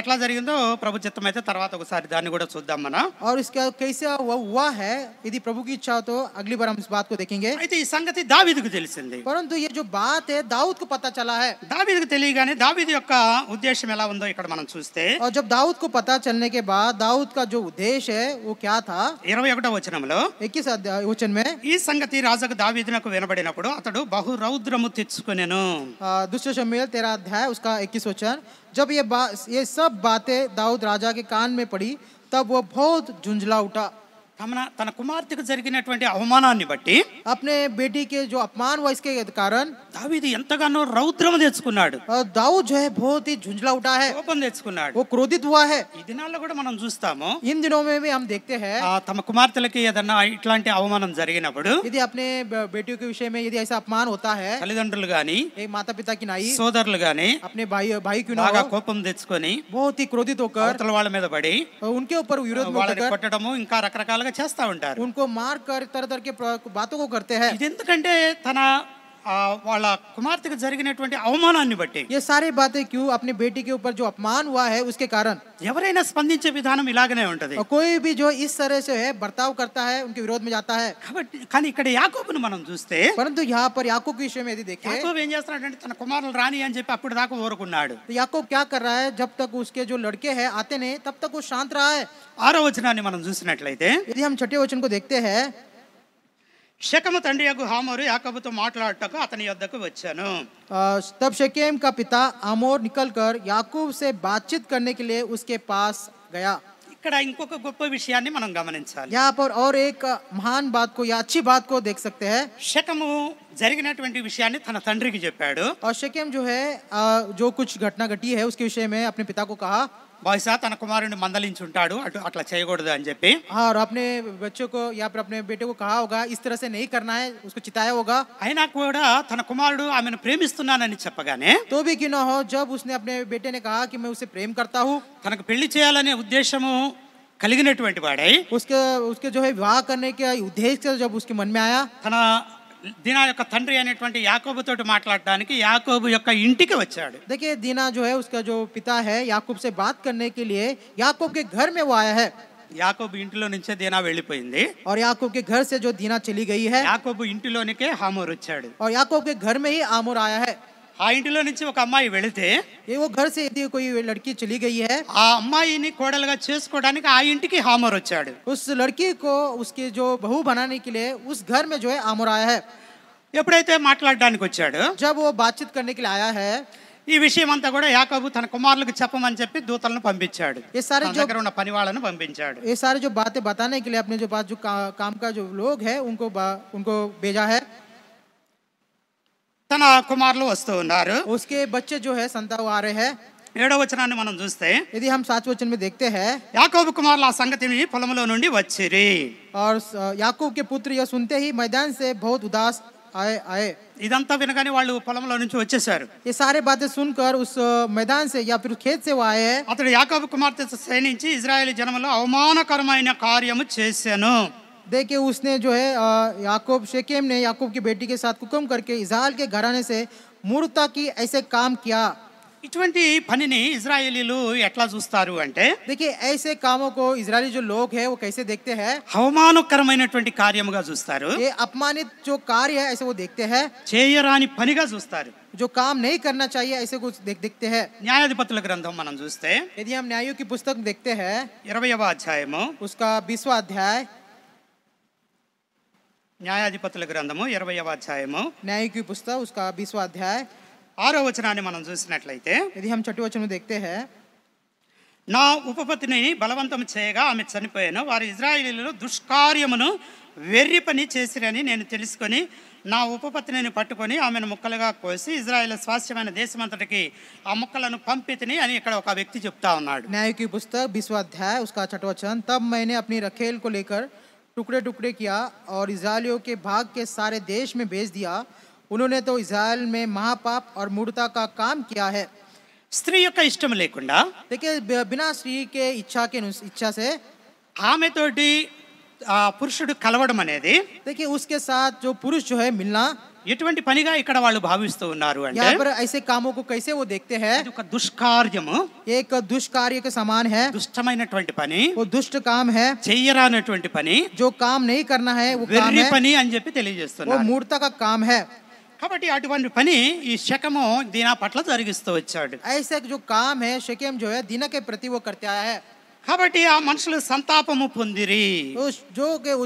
ఎట్లా జరిగిందో ప్రభు చిత్తం అయితే తర్వాత ఒకసారి దాన్ని కూడా చూద్దాం మనం
और इसका कैसे हुआ है यदि प्रभु की इच्छा हो तो अगली बार हम इस बात को देखेंगे
అయితే ఈ సంగతి దావీదుకు తెలిసింది
परंतु ये जो बात है दाऊद को पता चला है
దావీదుకు తెలియగానే దావీదు యొక్క ఉద్దేశం ఎలా ఉందో ఇక్కడ మనం చూస్తే
और जब दाऊद को पता चलने के बाद दाऊद का जो उद्देश्य है वो क्या था
21వ వచనంలో
21 वचन में
ఈ సంగతి రాజుకు దావీదునకు వినబడినప్పుడు అతడు బహు రౌద్రము తెచ్చుకొనెను
दूसरे शमूएल 13 अध्याय उसका 21 वचन जब ये सब बातें दाऊद राजा के कान में पड़ी तब वो बहुत झुंझला उठा
తన కుమార్తెకు జరిగినటువంటి అవమానాన్ని బట్టి
अपने बेटी के जो अपमान हुआ इसके कारण
దావీదు ఎంతగానో రౌద్రము తెచ్చుకున్నాడు
दाऊद जो है बहुत ही झुंझला उठा है
కోపం తెచ్చుకున్నాడు
वो क्रोधित हुआ है
ఈ దినాల్లో కూడా మనం చూస్తాము
इन दिनों में भी हम देखते हैं
తమ కుమార్తెలకి ఏదన్నా ఇట్లాంటి అవమానం జరిగినప్పుడు
यदि अपने बेटियों के विषय में यदि ऐसा अपमान होता है
తల్లిదండ్రులు గాని
एक माता पिता की नाई
సోదరులు గాని
अपने भाई क्यों ना
బాగా
हो
కోపం తెచ్చుకొని
बहुत ही क्रोधित होकर
అవతల వాళ్ళ మీద పడి
उनके ऊपर विरोध में
వాళ్ళని
उठकर
కొట్టడము ఇంకా రకరకాలుగా చేస్తా ఉంటారు
उनको मार कर तरह तरह के बातों को करते हैं
ఇది ఎందుకంటే తన వాళ్ళ కుమార్తెకు జరిగినటువంటి అవమానాన్ని బట్టి
ये सारी बातें क्यों अपनी बेटी के ऊपर जो अपमान हुआ है उसके कारण
ఎవరైనా స్పందించే విధానం ఇలాగనే ఉంటది
और कोई भी जो इस तरह से है बर्ताव करता है उनके विरोध में जाता है
కాబట్టి కానీ ఇక్కడ యాకోబును మనం చూస్తే
परंतु यहाँ पर याकूब के विषय में यदि देखें
యాకోబు ఏం చేస్తున్నాడంటే తన కుమారులు రాని అని చెప్పి అప్పుడు దాకా ఊరుకున్నాడు
तो याकूब क्या कर रहा है जब तक उसके जो लड़के हैं आते नहीं तब तक वो शांत रहा है
6వ వచనాన్ని మనం చూసినట్లయితే
यदि हम छठे वचन को देखते हैं
షెకెము తండ్రి యగు హామోరు యాకోబుతో మాట్లాడటకు అతని యొద్దకు వచ్చాను.
तब शेकेम का पिता आमोर निकलकर याकूब से बातचीत करने के लिए उसके पास गया.
ఇక్కడ ఇంకొక గొప్ప విషయాన్ని మనం గమనించాలి.
यहाँ पर और एक महान बात को या अच्छी बात को देख सकते हैं.
షెకెము జరిగినటువంటి విషయాన్ని తన తండ్రికి చెప్పాడు.
और शेकेम जो है जो कुछ घटना घटी है उसके विषय में अपने पिता को कहा.
బహుశా తన కుమారుడిని మందలించుంటాడు అట్లా చేయకూడదు అని చెప్పి.
हाँ, और अपने बच्चों को या फिर अपने बेटे को कहा होगा इस तरह से नहीं करना है, उसको चिताया होगा.
అయినా కూడా తన కుమారుడు ఆమెను ప్రేమిస్తున్నానని చెప్పగానే
तो भी क्यों ना हो, जब उसने अपने बेटे ने कहा कि मैं उसे प्रेम करता हूँ,
తనకు పెళ్లి చేయాలనే ఉద్దేశము కలిగినటువంటి వాడై
उसके उसके जो है विवाह करने के उद्देश्य जब उसके मन में आया,
తన దీనా యొక్క తండ్రి అయినటువంటి యాకోబుతో మాట్లాడడానికి యాకోబు యొక్క ఇంటికి వచ్చాడు.
देखिए दीना जो है उसका जो पिता है याकूब से बात करने के लिए याकूब के घर में वो आया है.
యాకోబు ఇంటిలో నుంచే దీనా వెళ్ళిపోయింది.
और याकूब के घर से जो दीना चली गई है,
యాకోబు ఇంటిలోనికే హామోరు వచ్చాడు.
और याकूब के घर में ही आमोर आया है.
ఆ ఇంటిలో నుంచి ఒక అమ్మాయి వెళితే
ये वो घर से यदि कोई लड़की चली गई है,
ఆ అమ్మాయిని కోడలుగా చేసుకోవడానికి ఆ ఇంటికి హామోరు వచ్చాడు.
उस लड़की को उसके जो बहू बनाने के लिए उस घर में जो है आमोर आया है.
ఎప్పుడైతే మాట్లాడడానికి వచ్చాడు,
जब वो बातचीत करने के लिए आया है,
ఈ విషయం అంతా కూడా యాకోబు తన కుమారులకు చెప్పమని చెప్పి దూతలను పంపించాడు.
ये सारे
తన
जो
దగ్గర ఉన్న పని వాళ్ళను పంపించాడు.
ये सारे जो बातें बताने के लिए अपने जो पास जो काम का जो लोग है उनको भेजा है.
తన కుమారులు వస్తూ ఉన్నారు.
उसके बच्चे जो है संतान आ रहे हैं.
7వ వచనాన్ని మనం చూస్తే
यदि हम 7 वचन में देखते हैं,
యాకోబు కుమారులు ఆ సంగతిని పొలంలో నుండి వచ్చిరి.
और याकूब के पुत्र यह सुनते ही मैदान से बहुत उदास आए.
ఇదంతా వినగానే వాళ్ళు పొలంలో నుంచి వచ్చేసారు.
ये सारे बातें सुनकर उस मैदान से या फिर खेत से वो आए हैं.
అతడు యాకోబు కుమార్తెతో శయనించి ఇజ్రాయేలీ జనములో అవమానకరమైన కార్యము చేసెను.
देखिए उसने जो है याकूब शेकेम ने याकूब की बेटी के साथ हुक्म करके इज़राइल के घराने से मूर्खता की ऐसे काम किया.
ఇటువంటి పనిని ఇజ్రాయేలీలు ఎట్లా చూస్తారు అంటే,
देखिए ऐसे कामों को इजरायली जो लोग हैं वो कैसे देखते हैं.
అవమానకరమైనటువంటి కార్యముగా చూస్తారు.
ये अपमानित जो कार्य है ऐसे वो देखते हैं.
చేయరాని పనిగా చూస్తారు.
जो काम नहीं करना चाहिए ऐसे कुछ देखते हैं.
న్యాయాధిపతుల గ్రంథం మనం చూస్తే
यदि हम न्यायों की पुस्तक देखते हैं
20వ అధ్యాయము,
उसका 20वां अध्याय,
న్యాయాధిపతుల గ్రంథము 20వ అధ్యాయము
न्यायों की पुस्तक उसका 20वां अध्याय
6వ వచనాన్ని మనం చూసినట్లయితే,
यदि हम 6वें वचन में देखते हैं,
నా ఉపపత్నిని బలవంతం చేయగా ఆమె చనిపోయాను. వారు ఇజ్రాయేలీలు దుష్కార్యమును వెర్రి పని చేసిరని నేను తెలుసుకొని నా ఉపపత్నిని పట్టుకొని ఆమెను ముక్కలుగా కోసి ఇజ్రాయేల్ స్వాస్థ్యమైన దేశమంతటికి ఆ ముక్కలను పంపితిని అని ఇక్కడ ఒక వ్యక్తి చెప్తా ఉన్నాడు.
न्यायों की पुस्तक 20वां अध्याय उसका 6वां वचन, तब मैंने अपनी रखेल को लेकर टुकड़े टुकड़े किया और इजराइलियों के भाग के सारे देश में भेज दिया. उन्होंने तो इजराइल में महापाप और मूढ़ता का काम किया है.
స్త్రీ యొక్క ఇష్టం లేకుండా,
देखिए बिना स्त्री के इच्छा से
ఆమెతోటి పురుషుడు కలవడం అనేది,
देखिए उसके साथ जो पुरुष जो है मिलना,
ఎటువంటి పనిగా ఇక్కడ వాళ్ళు భావిస్తూ ఉన్నారు అంటే,
यहाँ पर ऐसे कामों को कैसे वो देखते हैं,
అది ఒక దుష్కార్యము,
एक दुष्कार्य के समान है.
దుష్టమైనటువంటి పని,
वो दुष्ट काम है.
చెయ్యరానటువంటి పని,
जो काम नहीं करना है वो काम
వెర్రి
है.
పని అని చెప్పి
वो
తెలియజేస్తున్నారు.
मूर्ता का काम है.
కాబట్టి అటువంటి పని ఈ శకము దీనా పట్ల జరిగిస్తూ వచ్చాడు.
ऐसे जो काम है शेकेम जो है दीना के प्रति वो करते आया है.
కాబట్టి ఆ మనుషులు సంతాపము పొందిరి.
वो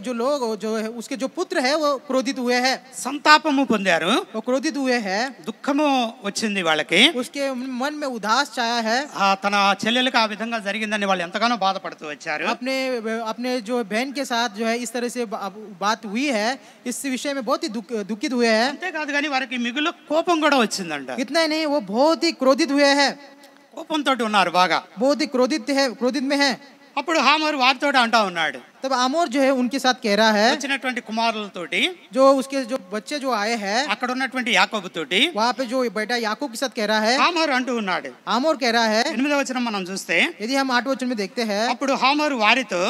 जो लोग जो है उसके जो पुत्र है वो क्रोधित हुए हैं.
సంతాపము పొందారు,
वो क्रोधित हुए हैं.
దుఃఖము వచ్చింది వాళ్ళకి.
उसके मन में उदास छाया है.
తన చెల్లెలకు ఆ విధంగా జరిగిందని వాళ్ళు ఎంతగానో బాధపడుతూ వచ్చారు.
अपने जो बहन के साथ जो है इस तरह से बात हुई है, इस विषय में बहुत ही दुखित हुए हैं.
అంతేకాదు కానీ వారికి మిగులు కోపం కూడా వచ్చిందంట.
इतना ही नहीं, वो बहुत ही क्रोधित हुए हैं.
కోపంతో ఉన్నారు బాగా.
बहुत ही क्रोधित में है.
అప్పుడు హామోరు వారితో అంటా ఉన్నాడు,
तब आमोर जो है उनके साथ कह रहा है,
వచ్చినటువంటి కుమారులతోటి,
जो उसके जो बच्चे जो आए हैं
అక్కడ ఉన్నటువంటి యాకోబుతోటి
वहाँ पे जो बेटा याकूब के साथ कह रहा है,
హామోరు అంటూ ఉన్నాడు.
आमोर कह रहा है.
8వ వచనం మనం చూస్తే,
यदि हम 8वें वचन में देखते हैं,
అప్పుడు హామోరు వారితో,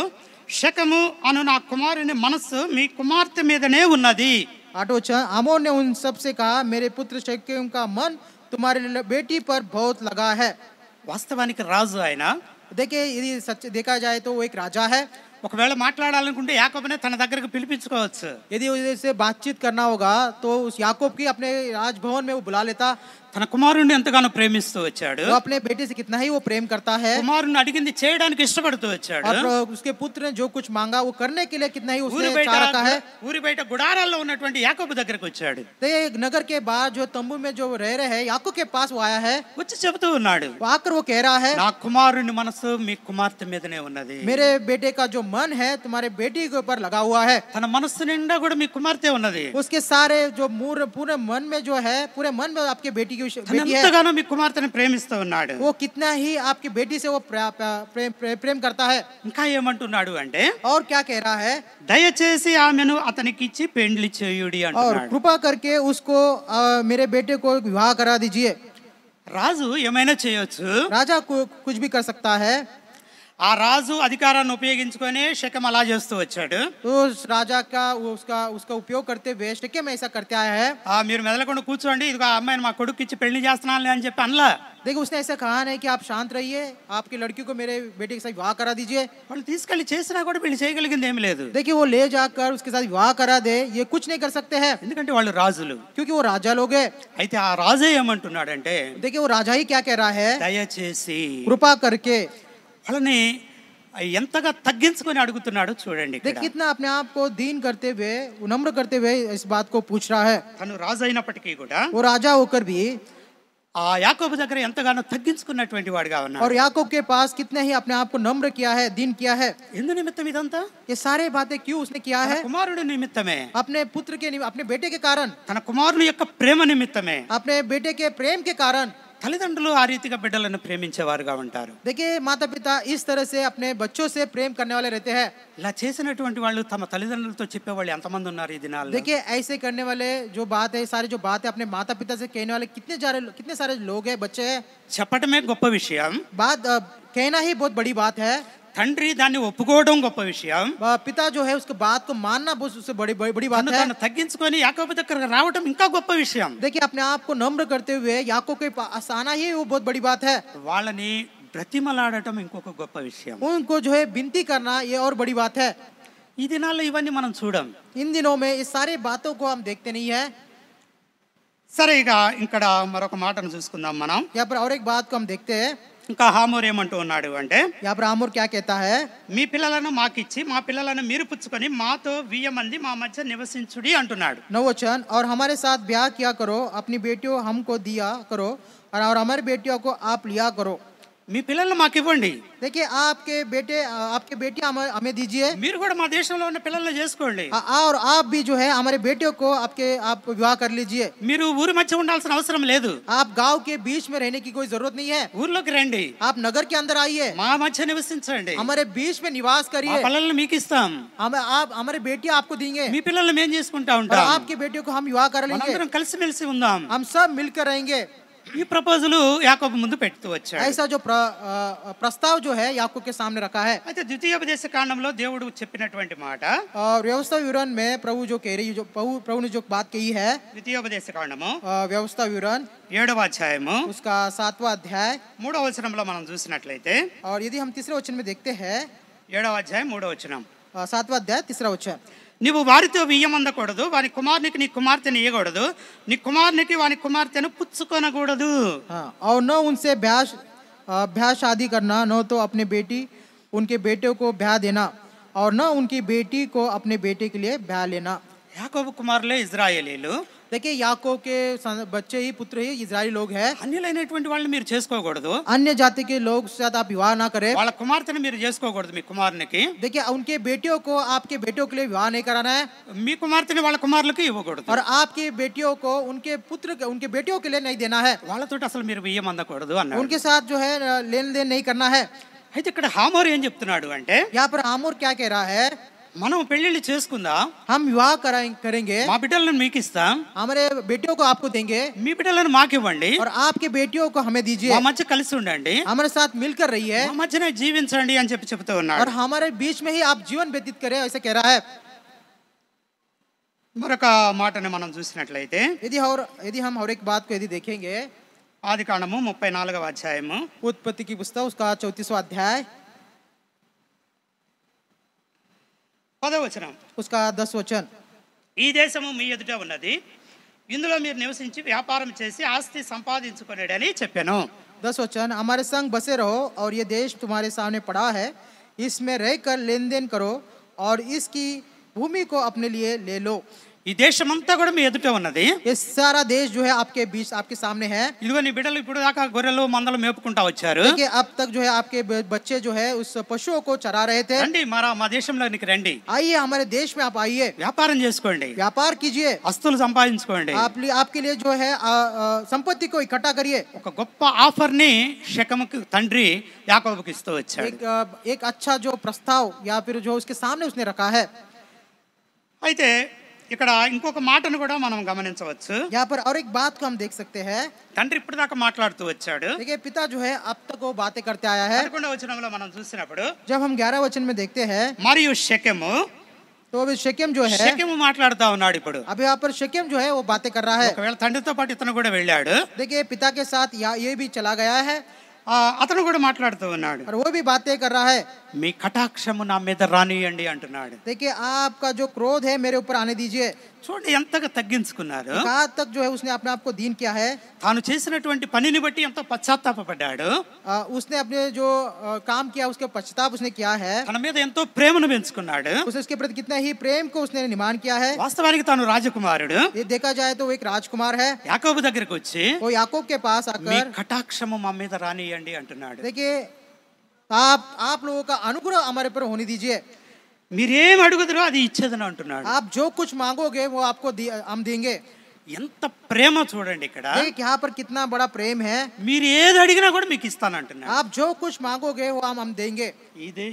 శకము అను నా కుమారుని మనస్సు మీ కుమార్తె మీదనే ఉన్నది.
8वां वचन, आमोर ने उन सब से कहा, मेरे पुत्र शेकेम का मन तुम्हारे बेटी पर बहुत लगा है.
వాస్తవానికి రాజు ఆయన.
देखिए यदि सच देखा जाए तो वो एक राजा है.
ఒకవేళ మాట్లాడాలనుకుంటే యాకోబునే తన దగ్గరకు పిలిపించుకోవచ్చు.
यदि उससे बातचीत करना होगा तो उस याकूब की अपने राजभवन में वो बुला लेता.
తన కుమారుణ్ణి ఎంతగానో ప్రేమిస్తూ వచ్చాడు.
वो अपने बेटे से कितना ही वो प्रेम करता है
కుమారుణ్ణి అడిగింది చేయడానికి ఇష్టపడుతూ వచ్చాడు.
और उसके पुत्र ने जो कुछ मांगा वो करने के लिए कितना ही
ఊరి
उसने चाह रखा है.
ఊరి బయట గుడారాల్లో ఉన్నటువంటి యాకోబు దగ్గరకు వచ్చాడు.
तो ये नगर के बाहर जो तंबू में जो रह रहे हैं याकूब के पास वो आया है.
వచ్చి చెబుతూ ఉన్నాడు,
वो आकर वो कह रहा है
నా కుమారుని మనసు మీ కుమార్తె మీదనే ఉన్నది.
मेरे बेटे का जो मन है तुम्हारे बेटी के ऊपर लगा हुआ है.
తన మనస్సు నిండా కూడా మీ కుమార్తె ఉన్నది.
उसके सारे जो पूरे मन में जो है पूरे मन में आपके बेटी की
తను
बेटी है.
ఎంతగానో మీ కుమార్తెను ప్రేమిస్తూ ఉన్నాడు.
वो कितना ही आपकी बेटी से वो प्रेम करता है.
ఇంకా ఏమంటున్నాడు అంటే,
और क्या कह रहा है
దయచేసి ఆమెను అతనికి ఇచ్చి పెండ్లి చేయుడి
और
అంటున్నాడు.
कृपा करके उसको मेरे बेटे को विवाह करा दीजिए.
రాజు ఏమైనా చేయొచ్చు.
राजा को कुछ भी कर सकता है.
ఆ రాజు అధికారాన్ని ఉపయోగించుకొని శకెం అలా చేస్తూ వచ్చాడు.
तो उस राजा का उसका उपयोग करते हुए शकेम में ऐसा करते आया है.
మీరు మెదలకుండా కూర్చోండి, ఇదిగో ఆ అమ్మాయిని మా కొడుకు ఇచ్చి పెళ్లి చేస్తున్నానులే అని చెప్పి అనలా.
देखो उसने ऐसा कहा नहीं कि आप शांत रहिए, आपकी लड़की को मेरे बेटे के साथ विवाह करा दीजिए.
వాళ్ళు తీసుకెళ్లి చేసినా కూడా వీళ్ళు చేయగలిగింది ఏమి లేదు.
देखिए वो ले जाकर उसके साथ विवाह करा दे, ये कुछ नहीं कर सकते हैं
ఎందుకంటే వాళ్ళు రాజులు.
क्योंकि वो राजा लोग हैं.
అయితే ఆ రాజే ఏమంటున్నాడంటే,
देखिए वो राजा ही क्या कह रहा है
దయచేసి
कृपा करके.
వాళ్ళని ఎంతగా తగ్గించుకొని అడుగుతున్నాడో చూడండి.
देखिए कितना अपने आप को दीन करते हुए नम्र करते हुए इस बात को पूछ रहा है.
తను రాజు అయినప్పటికీ కూడా
वो राजा होकर भी
ఆ యాకోబు దగ్గర ఎంతగానో తగ్గించుకున్నటువంటి వాడుగా ఉన్నాడు.
और याकूब के पास कितने ही अपने आप को नम्र किया है, दीन किया है.
ఎందు నిమిత్తం ఇదంతా?
ये सारे बातें क्यों उसने किया
తన
है?
కుమారుడి నిమిత్తమే,
अपने पुत्र के अपने बेटे के कारण,
తన కుమారుని యొక్క ప్రేమ నిమిత్తమే.
अपने बेटे के प्रेम के कारण.
తల్లిదండ్రులు ఆ రీతిగా బిడ్డలను ప్రేమించేవారుగా ఉంటారు.
देखिए माता पिता इस तरह से अपने बच्चों से प्रेम करने वाले रहते हैं.
ఇలా చేసినటువంటి వాళ్ళు తమ తల్లిదండ్రులతో చెప్పేవాళ్ళు ఎంతమంది ఉన్నారు ఈ దినాల్లో?
देखिए ऐसे करने वाले जो बात है, सारे जो बात है अपने माता पिता से कहने वाले कितने सारे लोग हैं, बच्चे हैं.
చెప్పటమే గొప్ప విషయం.
बात कहना ही बहुत बड़ी बात है.
తండ్రి దాన్ని ఒప్పుకోవడం గొప్ప విషయం.
पिता जो है उसके बात को मानना बहुत उससे बड़ी बात है.
తను తగ్గించుకొని యాకోబు దగ్గరకు రావడం ఇంకా గొప్ప విషయం.
देखिए अपने आप को नम्र करते हुए याकूब के पास आना ही वो बहुत बड़ी बात है.
వాళ్ళని బ్రతిమలాడటం ఇంకొక గొప్ప విషయం.
उनको जो है विनती करना ये और बड़ी बात है.
ఈ దినాల్లో ఇవన్నీ మనం చూడం.
इन दिनों में इस सारे बातों को हम देखते नहीं है.
సరే, ఇక ఇక్కడ మరొక మాటను చూసుకుందాం మనం.
यहाँ पर और एक बात को हम देखते हैं.
ఇంకా హామోర్ ఏమంటూ ఉన్నాడు అంటే,
यहाँ पर आमोर क्या कहता है
మీ పిల్లలను మాకిచ్చి మా పిల్లలను మీరు పుచ్చుకొని మాతో 10 మంది మా మధ్య నివసించుడి అంటున్నాడు.
नववचन, और हमारे साथ ब्याह किया करो, अपनी बेटियों हमको दिया करो और हमारी बेटियों को आप लिया करो.
మీ పిల్లలను మాకు ఇవ్వండి.
देखिए आपके बेटियां हमें दीजिए.
మీరు కూడా మా దేశంలో ఉన్న పిల్లల్ని చేసుకోండి.
और आप भी जो है हमारे बेटियों को आप विवाह कर लीजिए.
మీరు ఊరి మధ్య ఉండాల్సిన అవసరం లేదు.
आप गांव के बीच में रहने की कोई जरूरत नहीं है.
ఊర్లోకి రండి,
आप नगर के अंदर आइए,
మా మధ్య నివసించండి,
हमारे बीच में निवास
మా
करिए.
పిల్లల్ని మీకు ఇస్తాం,
आप हमारे बेटियां आपको देंगे
మీ పిల్లల్ని మేము చేసుకుంటా
और
ఉంటాం,
आपकी बेटियों को हम विवाह कर लेंगे.
మనందరం కలిసిమెలిసి ఉందాం.
हम सब मिलकर रहेंगे.
ఈ ప్రపోజల్ యాకోబు ముందు పెడుతూ వచ్చాడు.
ऐसा जो प्रस्ताव जो है याकूब के सामने रखा है.
అయితే ద్వితీయోపదేశ కాండంలో దేవుడు చెప్పినటువంటి మాట,
और व्यवस्था विवरण में प्रभु जो कह रही प्रभु ने जो बात कही है,
ద్వితీయోపదేశ కాండము
व्यवस्था विवरण
7వ అధ్యాయము
उसका 7वां अध्याय.
3వ వచనంలో మనం చూసినట్లయితే,
और यदि हम तीसरे वचन में देखते हैं,
7వ అధ్యాయం 3వ వచనం,
7वां अध्याय 3रा वचन.
నీవు వారితో వియ్యమందకూడదు, వాని కుమారునికి నీ కుమార్తెను ఇయ్యకూడదు, నీ కుమారునికి వాని కుమార్తెను పుచ్చుకొనకూడదు.
और न उनसे ब्याह शादी करना, न तो अपने बेटी उनके बेटे को ब्याह देना, और न उनकी बेटी को अपने बेटे के लिए ब्याह लेना.
యాకోబు కుమారులే ఇజ్రాయేలీలు.
देखिए याकूब के बच्चे ही पुत्र ही इजरायली लोग हैं.
అన్యులైనటువంటి వాళ్ళని మీరు చేసుకోకూడదు,
अन्य जाति के लोग के साथ आप विवाह ना करें.
వాళ్ళ కుమార్తెను మీరు చేసుకోకూడదు మీ కుమారునికి,
देखिए उनके बेटियों को आपके बेटियों के लिए विवाह नहीं कराना है,
మీ కుమార్తెని వాళ్ళ కుమారులకు ఇవ్వకూడదు,
और आपकी बेटियों को उनके बेटियों के लिए नहीं देना है.
వాళ్ళతో అసలు మీరు వియ్యమందకూడదు అన్నాడు.
उनके साथ जो है लेन देन नहीं करना है.
అయితే ఇక్కడ హామోర్ ఏం చెప్తున్నాడు అంటే,
यहाँ पर आमोर क्या कह रहा है,
మనం పెళ్లిళ్ళు చేసుకుందాం,
हम विवाह करेंगे,
మా బిడ్డలను మీకు ఇస్తాం,
हमारे बेटियों को आपको देंगे
మీ బిడ్డలను మాకు ఇవ్వండి,
और आपके बेटियों को हमें दीजिए,
మా మధ్య కలిసి ఉండండి,
हमारे साथ मिलकर रहिए,
మా మధ్యనే జీవించండి అని చెప్తూ
और
ఉన్నాడు.
हमारे बीच में ही आप जीवन व्यतीत करें, ऐसे कह रहा है.
మరొక మాటని మనం చూసినట్లయితే,
यदि हम और एक बात को यदि देखेंगे,
ఆది కాండము 34వ అధ్యాయము
उत्पत्ति की पुस्तक उसका 34वां अध्याय
10వ వచనం,
उसका 10 वचन.
ఈ దేశము మీ ఎదుట ఉన్నది, ఇందులో మీరు నివసించి వ్యాపారం చేసి ఆస్తి సంపాదించుకొనేడని చెప్పాను.
10 वचन, हमारे संग बसे रहो और ये देश तुम्हारे सामने पड़ा है, इसमें रहकर लेन देन करो और इसकी भूमि को अपने लिए ले लो.
ఈ దేశమంతా కూడా మీ ఎదుట ఉన్నది.
ये सारा देश जो है आपके बीच, आपके सामने है.
ఇదిగో నీ బిడ్డలు ఇప్పుడు దాకా గొర్రెలు మందలు మేపుకుంటా వచ్చారు.
देखिए अब तक जो है आपके बच्चे जो है उस पशुओं को चरा रहे थे.
రండి మా దేశంలోనికి రండి,
आइए हमारे देश में आप आइए,
వ్యాపారం చేసుకోండి,
व्यापार कीजिए,
ఆస్తులు సంపాదించుకోండి.
आपके लिए जो है संपत्ति को इकट्ठा करिए.
ఒక గొప్ప ఆఫర్ ని షెకెముకి తండ్రి యాకోబుకి ఇస్తూ వచ్చాడు.
एक अच्छा जो प्रस्ताव या फिर जो उसके सामने उसने रखा है.
అయితే ఇక్కడ ఇంకొక మాటను కూడా మనం గమనించవచ్చు.
यहाँ पर और एक बात को हम देख सकते हैं.
తండ్రి ఇప్పుడు దాకా మాట్లాడుతూ వచ్చాడు.
देखिए पिता जो है अब तक वो बातें करते आया है.
11వ వచనంలో మనం చూసినప్పుడు
जब हम 11 वचन में देखते हैं
మరియు షెకెము,
तो अभी शेकेम जो है,
షెకెము మాట్లాడుతా ఉన్నాడు ఇప్పుడు.
अभी यहाँ पर शेकेम जो है वो बातें कर रहा है.
ఒకవేళ తండ్రితో పాటు ఇతను కూడా వెళ్ళాడు.
देखिए पिता के साथ ये भी चला गया है
అతను కూడా మాట్లాడుతూ ఉన్నాడు.
और वो भी बातें कर रहा है.
మీ కటాక్షము నా మీద రానియండి అంటున్నాడు.
देखिए आपका जो क्रोध है मेरे ऊपर आने दीजिए.
చూడండి ఎంతగా తగ్గించుకున్నారు.
कहाँ तक जो है उसने अपने आप को दीन किया है.
తాను చేసినటువంటి పనిని బట్టి ఎంతో పశ్చాత్తాపపడ్డాడు.
उसने अपने जो काम किया उसके पश्चाताप उसने किया है.
తన మీద ఎంతో ప్రేమను పెంచుకున్నాడు.
उसने उसके प्रति कितना ही प्रेम को उसने निर्माण किया है.
వాస్తవానికి తాను రాజకుమారుడు.
ये देखा जाए तो वो एक राजकुमार है.
యాకోబు దగ్గరికి వచ్చి
वो याकूब के पास
మీ
आकर
కటాక్షము మా మీద రానియండి అంటున్నాడు.
देखिए आप लोगों का अनुग्रह हमारे पर होने दीजिए.
మీరేం అడుగుదరో అది ఇచ్చేదని అంటున్నాడు.
आप जो कुछ मांगोगे वो आपको हम देंगे.
ఎంత ప్రేమ చూడండి ఇక్కడ.
देख यहाँ पर कितना बड़ा प्रेम है.
మీరు ఏది అడిగినా కూడా మీకు ఇస్తానంటున్నాడు.
आप जो कुछ मांगोगे वो हम देंगे.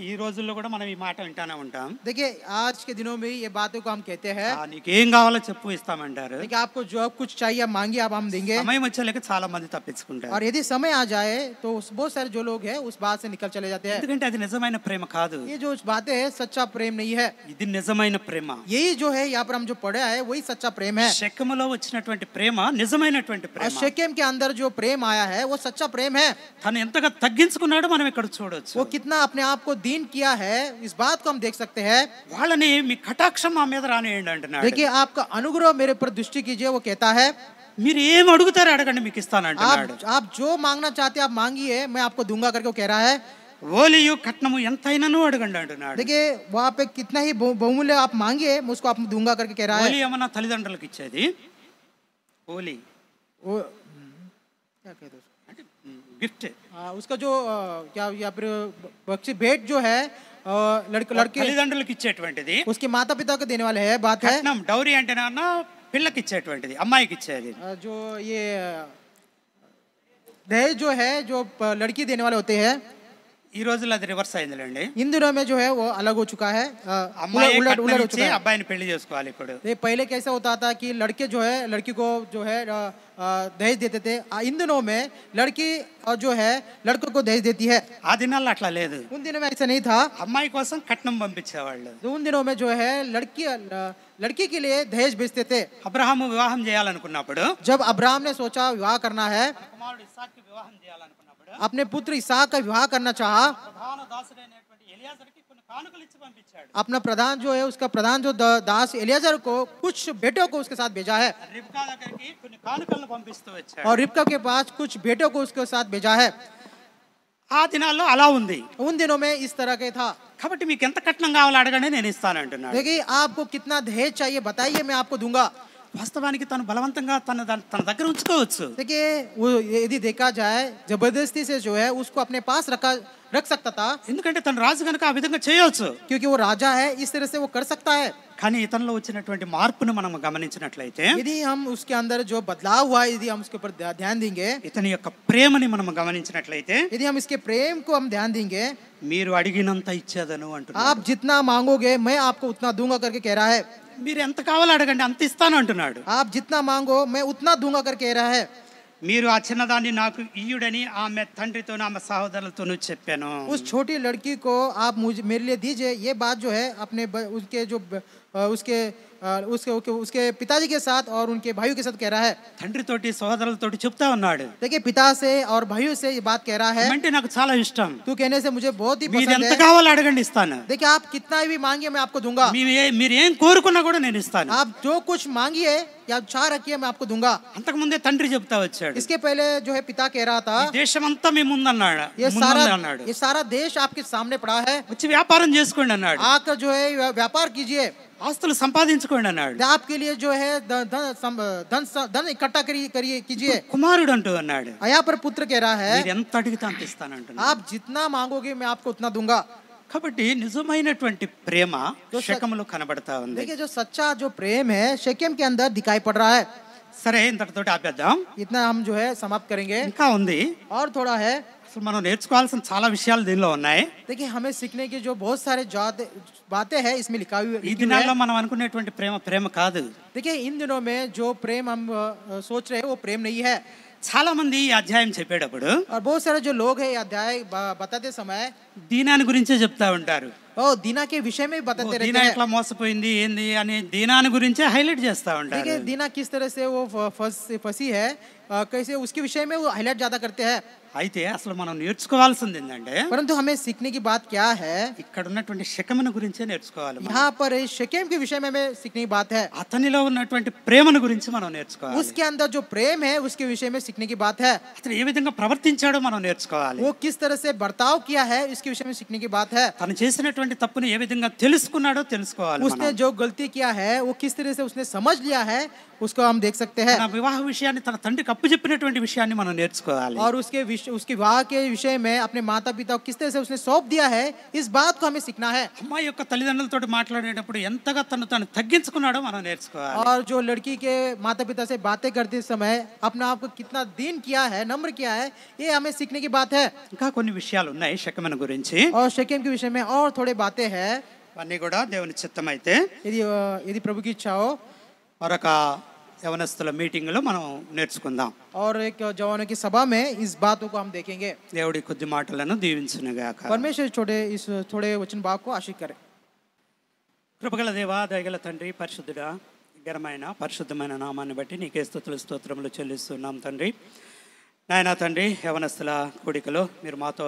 ఈ రోజుల్లో కూడా మనం ఈ మాట వింటానే ఉంటాం.
देखिए आज के दिनों में ये बातों को हम कहते हैं.
నీకేం కావాలో చెప్పు ఇస్తామంటారు.
देखिए आपको जो कुछ चाहिए आप मांगिए, आप हम देंगे.
సమయం వచ్చేలేక చాలా మంది తప్పించుకుంటారు.
और यदि समय आ जाए तो बहुत सारे जो लोग हैं उस बात से निकल चले जाते हैं.
ఎందుకంటే అది నిజమైన ప్రేమ కాదు.
ये जो बातें है सच्चा प्रेम नहीं है.
ఇది నిజమైన ప్రేమ.
यही जो है यहाँ पर हम जो पढ़े आए वही सच्चा प्रेम है.
షెకెములో వచ్చినటువంటి ప్రేమ నిజమైనటువంటి
और
ప్రేమ.
शेकेम के अंदर जो प्रेम आया है वो सच्चा प्रेम है.
తను ఎంతగా తగ్గించుకున్నాడో మనం ఇక్కడ చూడొచ్చు.
वो कितना अपने आप को दीन किया है इस बात को हम देख सकते हैं.
వాళ్ళని మీ కటాక్షం మా మీద రానియండి అంటున్నాడు.
देखिए आपका अनुग्रह मेरे पर दृष्टि कीजिए, वो कहता है.
మీరు ఏం అడుగుతారో అడగండి మీకు ఇస్తానంటున్నాడు.
आप जो मांगना चाहते हैं आप मांगिए, मैं आपको दूंगा करके वो कह रहा है.
ఓలియు కట్నము ఎంతైనాను అడగండి అంటున్నాడు.
देखिए वहाँ पे कितना ही बहुमूल्य आप मांगिए मैं उसको आप दूंगा करके कह रहा है.
ఓలి ఏమన్నా తల్లిదండ్రులకు ఇచ్చేది. ఓలి
वो क्या कहते हैं
గిఫ్ట్.
उसका जो क्या या फिर बख्शी भेंट जो है लड़के
తల్లిదండ్రులకు ఇచ్చేటువంటిది.
उसके माता पिता को देने वाले है बात है.
కట్నం డౌరీ అంటేనా పిల్లకి ఇచ్చేటువంటిది, అమ్మాయికి ఇచ్చేది.
जो ये दहेज जो है जो लड़की देने वाले होते हैं,
ఈ రోజుల్లో అది రివర్స్ అయిందిలేండి.
इन दिनों में जो है वो अलग हो चुका है.
అమ్మాయి
उलट
కట్నం
हो
ఇచ్చి
चुका है.
అబ్బాయిని పెళ్లి చేసుకోవాలి ఇప్పుడు.
ये पहले कैसा होता था कि लड़के जो है लड़की को जो है दहेज देते थे. इन दिनों में लड़की और जो है लड़कों को दहेज देती है.
ఆ దినాల్లో అట్లా లేదు.
उन दिनों में ऐसा नहीं था.
అమ్మాయి కోసం కట్నం పంపించేవాళ్ళు.
उन दिनों में जो है लड़की के लिए दहेज भेजते थे.
అబ్రహాము వివాహం చేయాలనుకున్నప్పుడు,
जब अब्राहम ने सोचा विवाह करना है,
కుమారుడు ఇస్సాకుకి వివాహం చేయాలనుకున్నప్పుడు
अपने पुत्र इसहाक का विवाह करना चाहा,
ప్రధాన దాసుడైనటువంటి ఎలియాజరుకి కొన్ని కానుకలు ఇచ్చి పంపించాడు.
अपना प्रधान जो है उसका प्रधान जो दास एलियाजर को कुछ बेटों को उसके साथ भेजा है.
రిబ్కా దగ్గరికి కొన్ని కానుకలను పంపిస్తూ వచ్చాడు.
और रिबका के पास कुछ बेटों को उसके साथ भेजा है.
ఆ దినాల్లో అలా ఉంది.
उन दिनों में इस तरह के था.
కాబట్టి మీకు ఎంత కట్నం కావాలో అడగండి నేను ఇస్తానంటున్నాడు.
देखिए आपको कितना दहेज चाहिए बताइए मैं आपको दूंगा.
వాస్తవానికి తను బలవంతంగా తన దగ్గర ఉంచుకోవచ్చు.
देखिए वो यदि देखा जाए जबरदस्ती से जो है उसको अपने पास रख सकता था,
ఎందుకంటే తను రాజు కనుక ఆ విధంగా చేయొచ్చు.
क्योंकि वो राजा है, इस तरह से वो कर सकता है.
కానీ ఇతనిలో వచ్చినటువంటి మార్పును మనం గమనించినట్లయితే,
यदि हम उसके अंदर जो बदलाव हुआ है यदि हम उसके ऊपर ध्यान देंगे,
ఇతని యొక్క ప్రేమని మనం గమనించినట్లయితే,
यदि हम इसके प्रेम को हम ध्यान देंगे,
మీరు అడిగినంత ఇచ్చేదను అంటున్నాడు.
आप जितना मांगोगे मैं आपको उतना दूंगा करके कह रहा है.
మీరు ఎంత కావాలో అడగండి అంత ఇస్తాను అంటున్నాడు.
आप जितना मांगो मैं उतना दूंगा करके कह रहा है.
మీరు ఆ చిన్నదాన్ని నాకు ఇయ్యుడని ఆమె తండ్రితో ఆమె సహోదరులతోనూ చెప్పాను.
उस छोटी लड़की को आप मुझे मेरे लिए दीजिए, ये बात जो है अपने उनके जो उसके पिताजी के साथ और उनके भाइयों के साथ कह रहा है।
తండ్రితోటి సోదరులతోటి చెప్తా ఉన్నాడు,
देखिए पिता से और भाइयों से ये बात कह रहा है,
అంటే నాకు చాలా ఇష్టం,
तू कहने से मुझे बहुत ही
మీరు
पसंद
ఎంత
है।
కావాలో అడగండి ఇస్తాను,
देखिए आप कितना भी मांगिए मैं आपको दूंगा,
మీరు ఏం కోరుకున్నా కూడా నేను ఇస్తాను।
आप जो कुछ मांगिए या चाह रखिए मैं आपको दूंगा।
అంతకు ముందే తండ్రి చెప్తా వచ్చాడు,
इसके पहले जो है पिता कह रहा था,
ఈ దేశమంతా మీ ముందన్నాడు, అన్నాడు,
ये सारा देश आपके सामने पड़ा है,
వచ్చి వ్యాపారం చేసుకోండి అన్నాడు,
आकर जो है व्यापार कीजिए,
ఆస్తులు సంపాదించుకోండి అన్నాడు,
आपके लिए जो है धन इकट्ठा करिए कीजिए।
కుమారుడు అంటూ అన్నాడు,
यहाँ पर पुत्र कह रहा है,
మీరు ఎంత అడిగితే అంత ఇస్తాను అంటున్నాడు।
आप जितना मांगोगे मैं आपको उतना दूंगा।
కాబట్టి నిజమైనటువంటి ప్రేమ శకములో కనబడతా ఉంది।
देखिए जो सच्चा जो प्रेम है शेकेम के अंदर दिखाई पड़ रहा है।
సరే ఇంతటితోటి ఆపేద్దాం,
इतना हम जो है समाप्त करेंगे,
ఇంకా ఉంది,
और थोड़ा है।
అసలు మనం నేర్చుకోవాల్సిన చాలా విషయాలు దీనిలో ఉన్నాయి।
देखिए हमें सीखने की जो बहुत सारे बातें हैं इसमें लिखा हुआ
ఈ దినాల్లో మనం అనుకునేటువంటి ప్రేమ ప్రేమ కాదు।
देखिए इन दिनों में जो प्रेम हम सोच रहे हैं वो प्रेम नहीं है।
చాలా మంది ఈ అధ్యాయం చెప్పేటప్పుడు
और बहुत सारे जो लोग हैं अध्याय बताते समय
దీనాన్ని గురించే చెప్తా ఉంటారు,
दीना के विषय में बताते रहते
దీనా
हैं।
ఎట్లా మోసపోయింది ఏంది అని దీనాన్ని గురించే హైలైట్ చేస్తా ఉంటారు।
देखिए दीना किस तरह से वो फंसी है, कैसे उसके विषय में वो हाईलाइट ज्यादा करते हैं।
అయితే అసలు మనం నేర్చుకోవాల్సింది ఏంటంటే
परंतु हमें सीखने की बात क्या है,
ఇక్కడ ఉన్నటువంటి శకమును గురించే నేర్చుకోవాలి।
यहाँ पर शेकेम के विषय में हमें सीखने की बात है,
అతనిలో ఉన్నటువంటి ప్రేమను గురించి మనం నేర్చుకోవాలి।
उसके अंदर जो प्रेम है उसके विषय में सीखने की बात है।
అతను ఏ విధంగా ప్రవర్తించాడో మనం నేర్చుకోవాలి।
वो किस तरह से बर्ताव किया है इसके विषय में सीखने की बात है।
తను చేసినటువంటి తప్పుని ఏ విధంగా తెలుసుకున్నాడో తెలుసుకోవాలి।
उसने जो गलती किया है वो किस तरह से उसने समझ लिया है उसको हम देख सकते हैं।
తన వివాహ విషయాన్ని తన తండ్రికి అప్పచెప్పినటువంటి విషయాన్ని మనం నేర్చుకోవాలి।
और उसके विवाह के विषय में अपने माता पिता को किस तरह से उसने सौंप दिया है इस बात को हमें सीखना है।
అమ్మాయి యొక్క తల్లిదండ్రులతో మాట్లాడేటప్పుడు ఎంతగా తను తగ్గించుకున్నాడో మనం నేర్చుకోవాలి।
और जो लड़की के माता पिता से बातें करते समय अपने आप को कितना दीन किया है, नम्र किया है, ये हमें सीखने की बात है।
ఇంకా కొన్ని విషయాలు ఉన్నాయి శకమును గురించి,
और शेकेम के विषय में और थोड़े बातें हैं,
అన్నీ కూడా దేవుని చిత్తం అయితే
यदि प्रभु की इच्छा हो
మరొక యవనస్తుల మీటింగ్ లో మనం నేర్చుకుందాం।
और एक जवानों की सभा में इस बातों को हम देखेंगे।
దేవుడి కొద్ది మాటలను దీవించునుగాక।
परमेश्वर थोड़े वचन भाग को आशीष करे।
కృపగల దేవా, దయగల తండ్రి, పరిశుద్ధుడా, ఘనమైన పరిశుద్ధమైన నామాన్ని బట్టి నీకే స్తుతులు స్తోత్రములు చెల్లిస్తున్నాం తండ్రి। నాయన తండ్రి, యవనస్తుల కూడికలో మీరు మాతో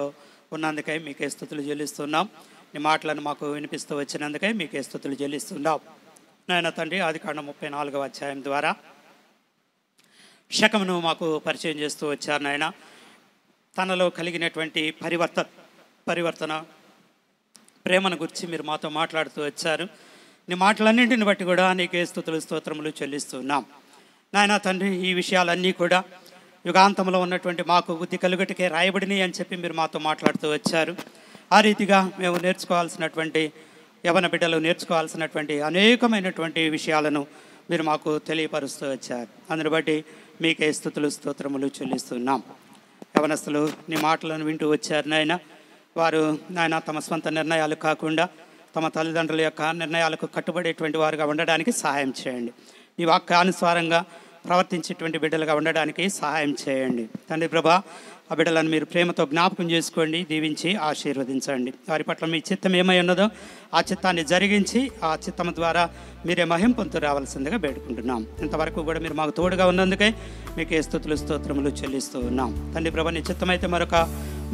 ఉన్నందుకై మీకే స్తుతులు చెల్లిస్తున్నాం, నీ మాటలను మాకు వినిపిస్తూ వచ్చినందుకై మీకే స్తుతులు చెల్లిస్తున్నాం నాయన తండ్రి। ఆదికాండం 34వ అధ్యాయం ద్వారా శకమును మాకు పరిచయం చేస్తూ వచ్చారు నాయన। తనలో కలిగినటువంటి పరివర్తన ప్రేమను గురించి మీరు మాతో మాట్లాడుతూ వచ్చారు। నీ మాటలన్నింటిని బట్టి కూడా నీకే స్తుతులు స్తోత్రములు చెల్లిస్తున్నాం నాయన తండ్రి। ఈ విషయాలన్నీ కూడా యుగాంతంలో ఉన్నటువంటి మాకు బుద్ధి కలుగటికే రాయబడినాయి అని చెప్పి మీరు మాతో మాట్లాడుతూ వచ్చారు। ఆ రీతిగా మేము నేర్చుకోవాల్సినటువంటి యవన బిడ్డలు నేర్చుకోవాల్సినటువంటి అనేకమైనటువంటి విషయాలను మీరు మాకు తెలియపరుస్తూ వచ్చారు। అందుని బట్టి మీకే స్తుతులు స్తోత్రములు చెల్లిస్తున్నాం। యవనస్తులు నీ మాటలను వింటూ వచ్చారు నాయన। వారు నాయన తమ స్వంత నిర్ణయాలు కాకుండా తమ తల్లిదండ్రుల యొక్క నిర్ణయాలకు కట్టుబడేటువంటి వారుగా ఉండడానికి సహాయం చేయండి। ఈ వాక్యానుసారంగా ప్రవర్తించేటువంటి బిడ్డలుగా ఉండడానికి సహాయం చేయండి తండ్రి ప్రభా। ఆ బిడ్డలను మీరు ప్రేమతో జ్ఞాపకం చేసుకోండి, దీవించి ఆశీర్వదించండి। వారి పట్ల మీ చిత్తం ఏమై ఉన్నదో ఆ చిత్తాన్ని జరిగించి ఆ చిత్తం ద్వారా మీరే మహిమ పొందుతూ రావాల్సిందిగా వేడుకుంటున్నాం। ఇంతవరకు కూడా మీరు మాకు తోడుగా ఉన్నందుకే మీకే స్తుతులు స్తోత్రములు చెల్లిస్తూ ఉన్నాం తండ్రి ప్రభా। నీ చిత్తమైతే మరొక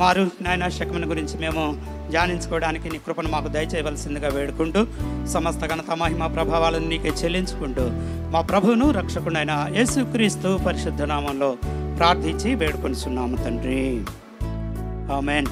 మారు నాయన శకమును గురించి మేము ధ్యానించుకోవడానికి నీ కృపను మాకు దయచేయవలసిందిగా వేడుకుంటూ సమస్త ఘనత మహిమ ప్రభావాలను నీకే చెల్లించుకుంటూ మా ప్రభువును రక్షకుడైన యేసుక్రీస్తు పరిశుద్ధ నామంలో ప్రార్థించి వేడుకొనిచున్నాము తండ్రి, ఆమేన్।